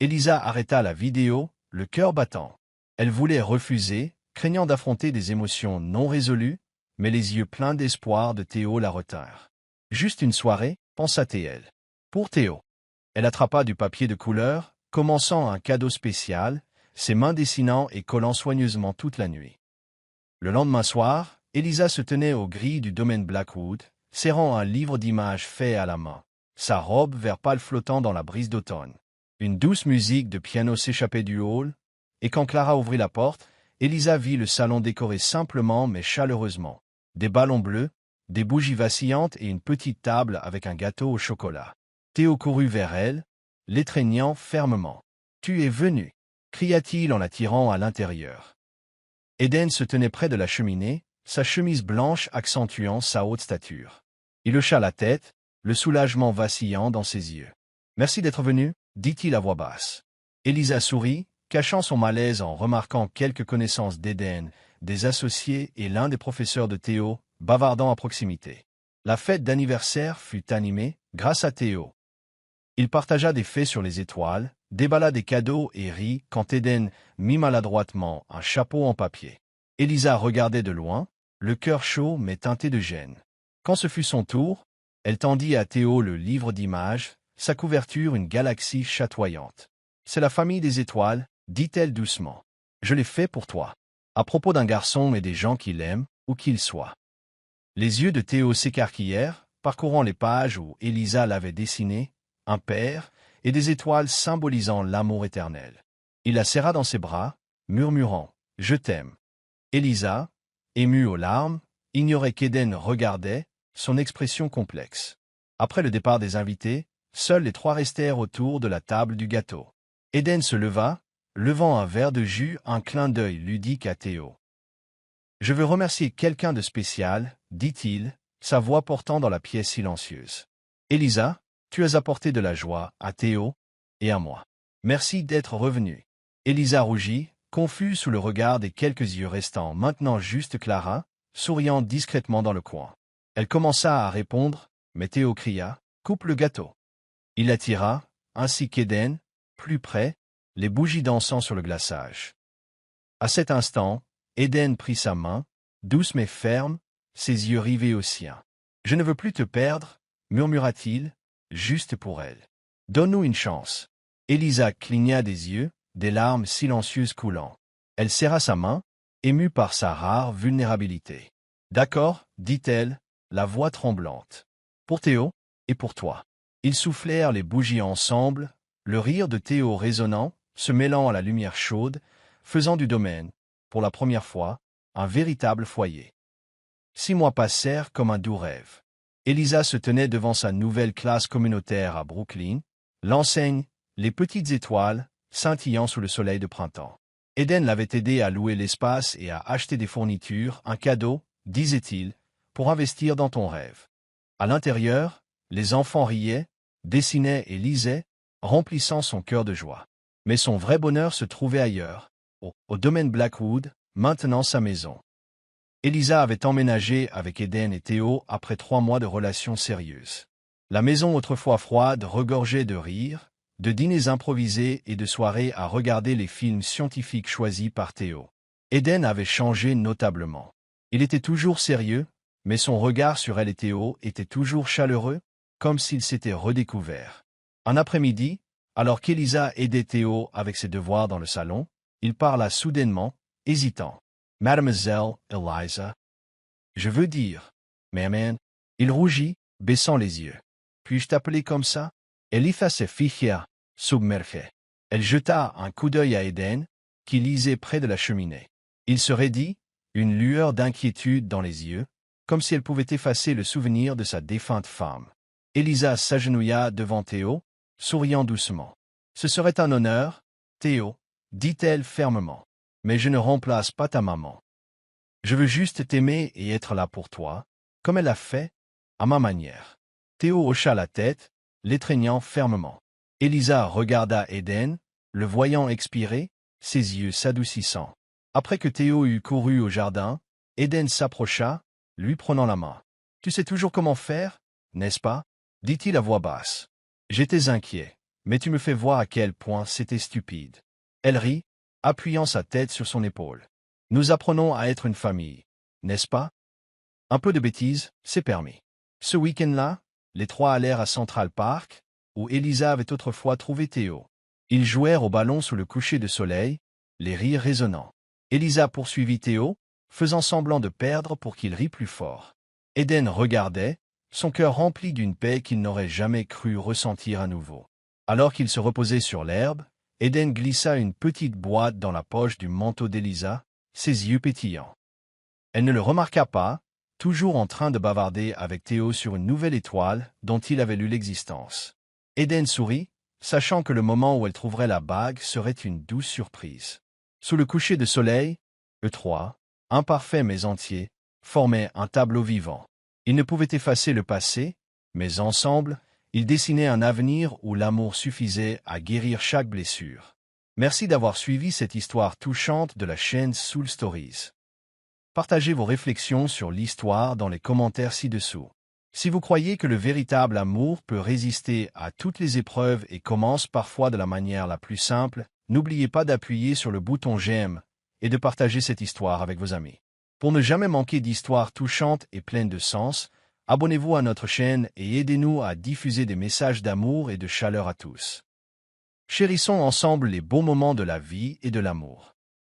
Elisa arrêta la vidéo, le cœur battant. Elle voulait refuser, craignant d'affronter des émotions non résolues, mais les yeux pleins d'espoir de Théo la retinrent. Juste une soirée, pensa-t-elle. Pour Théo. Elle attrapa du papier de couleur, commençant un cadeau spécial, ses mains dessinant et collant soigneusement toute la nuit. Le lendemain soir, Elisa se tenait aux grilles du domaine Blackwood, serrant un livre d'images fait à la main, sa robe vert pâle flottant dans la brise d'automne. Une douce musique de piano s'échappait du hall, et quand Clara ouvrit la porte, Elisa vit le salon décoré simplement mais chaleureusement. Des ballons bleus, des bougies vacillantes et une petite table avec un gâteau au chocolat. Théo courut vers elle, l'étreignant fermement. « Tu es venu !» cria-t-il en la tirant à l'intérieur. Eden se tenait près de la cheminée, sa chemise blanche accentuant sa haute stature. Il hocha la tête, le soulagement vacillant dans ses yeux. « Merci d'être venu » dit-il à voix basse. Elisa sourit, cachant son malaise en remarquant quelques connaissances d'Eden, des associés et l'un des professeurs de Théo, bavardant à proximité. La fête d'anniversaire fut animée, grâce à Théo. Il partagea des faits sur les étoiles, déballa des cadeaux et rit quand Eden mit maladroitement un chapeau en papier. Elisa regardait de loin, le cœur chaud mais teinté de gêne. Quand ce fut son tour, elle tendit à Théo le livre d'images, sa couverture une galaxie chatoyante. « C'est la famille des étoiles, dit-elle doucement. Je l'ai fait pour toi. À propos d'un garçon et des gens qu'il aime, où qu'il soit. » Les yeux de Théo s'écarquillèrent, parcourant les pages où Elisa l'avait dessiné, un père, et des étoiles symbolisant l'amour éternel. Il la serra dans ses bras, murmurant « Je t'aime ». Elisa, émue aux larmes, ignorait qu'Eden regardait, son expression complexe. Après le départ des invités, seuls les trois restèrent autour de la table du gâteau. Eden se leva, levant un verre de jus, un clin d'œil ludique à Théo. « Je veux remercier quelqu'un de spécial, dit-il, sa voix portant dans la pièce silencieuse. Elisa, tu as apporté de la joie à Théo et à moi. Merci d'être revenu. » Elisa rougit, confuse sous le regard des quelques yeux restants, maintenant juste Clara, souriant discrètement dans le coin. Elle commença à répondre, mais Théo cria « Coupe le gâteau !» Il attira, ainsi qu'Eden, plus près, les bougies dansant sur le glaçage. À cet instant, Eden prit sa main, douce mais ferme, ses yeux rivés aux siens. « Je ne veux plus te perdre, » murmura-t-il, juste pour elle. « Donne-nous une chance. » Elisa cligna des yeux, des larmes silencieuses coulant. Elle serra sa main, émue par sa rare vulnérabilité. « D'accord, dit-elle, la voix tremblante. Pour Théo, et pour toi. » Ils soufflèrent les bougies ensemble, le rire de Théo résonnant, se mêlant à la lumière chaude, faisant du domaine, pour la première fois, un véritable foyer. 6 mois passèrent comme un doux rêve. Elisa se tenait devant sa nouvelle classe communautaire à Brooklyn, l'enseigne, les petites étoiles, scintillant sous le soleil de printemps. Eden l'avait aidé à louer l'espace et à acheter des fournitures, un cadeau, disait-il, pour investir dans ton rêve. À l'intérieur, les enfants riaient, dessinaient et lisaient, remplissant son cœur de joie. Mais son vrai bonheur se trouvait ailleurs, au domaine Blackwood, maintenant sa maison. Elisa avait emménagé avec Eden et Théo après 3 mois de relations sérieuses. La maison autrefois froide regorgeait de rires, de dîners improvisés et de soirées à regarder les films scientifiques choisis par Théo. Eden avait changé notablement. Il était toujours sérieux, mais son regard sur elle et Théo était toujours chaleureux, comme s'il s'était redécouvert. Un après-midi, alors qu'Elisa aidait Théo avec ses devoirs dans le salon, il parla soudainement, hésitant. « Mademoiselle Eliza. »« Je veux dire. » « Maman. » Il rougit, baissant les yeux. « Puis-je t'appeler comme ça ?» Elisa se fija, submergée. Elle jeta un coup d'œil à Eden, qui lisait près de la cheminée. Il se raidit, une lueur d'inquiétude dans les yeux, comme si elle pouvait effacer le souvenir de sa défunte femme. Elisa s'agenouilla devant Théo, souriant doucement. « Ce serait un honneur, Théo, » dit-elle fermement. « Mais je ne remplace pas ta maman. Je veux juste t'aimer et être là pour toi, comme elle a fait, à ma manière. » Théo hocha la tête, l'étreignant fermement. Elisa regarda Eden, le voyant expirer, ses yeux s'adoucissant. Après que Théo eut couru au jardin, Eden s'approcha, lui prenant la main. « Tu sais toujours comment faire, n'est-ce pas ?» dit-il à voix basse. J'étais inquiet, mais tu me fais voir à quel point c'était stupide. Elle rit, appuyant sa tête sur son épaule. Nous apprenons à être une famille, n'est-ce pas? Un peu de bêtises, c'est permis. Ce week-end-là, les trois allèrent à Central Park, où Elisa avait autrefois trouvé Théo. Ils jouèrent au ballon sous le coucher de soleil, les rires résonnants. Elisa poursuivit Théo, faisant semblant de perdre pour qu'il rît plus fort. Eden regardait, son cœur rempli d'une paix qu'il n'aurait jamais cru ressentir à nouveau. Alors qu'il se reposait sur l'herbe, Eden glissa une petite boîte dans la poche du manteau d'Elisa, ses yeux pétillants. Elle ne le remarqua pas, toujours en train de bavarder avec Théo sur une nouvelle étoile dont il avait lu l'existence. Eden sourit, sachant que le moment où elle trouverait la bague serait une douce surprise. Sous le coucher de soleil, eux trois, imparfaits mais entiers, formaient un tableau vivant. Ils ne pouvaient effacer le passé, mais ensemble, ils dessinaient un avenir où l'amour suffisait à guérir chaque blessure. Merci d'avoir suivi cette histoire touchante de la chaîne Soul Stories. Partagez vos réflexions sur l'histoire dans les commentaires ci-dessous. Si vous croyez que le véritable amour peut résister à toutes les épreuves et commence parfois de la manière la plus simple, n'oubliez pas d'appuyer sur le bouton j'aime et de partager cette histoire avec vos amis. Pour ne jamais manquer d'histoires touchantes et pleines de sens, abonnez-vous à notre chaîne et aidez-nous à diffuser des messages d'amour et de chaleur à tous. Chérissons ensemble les beaux moments de la vie et de l'amour.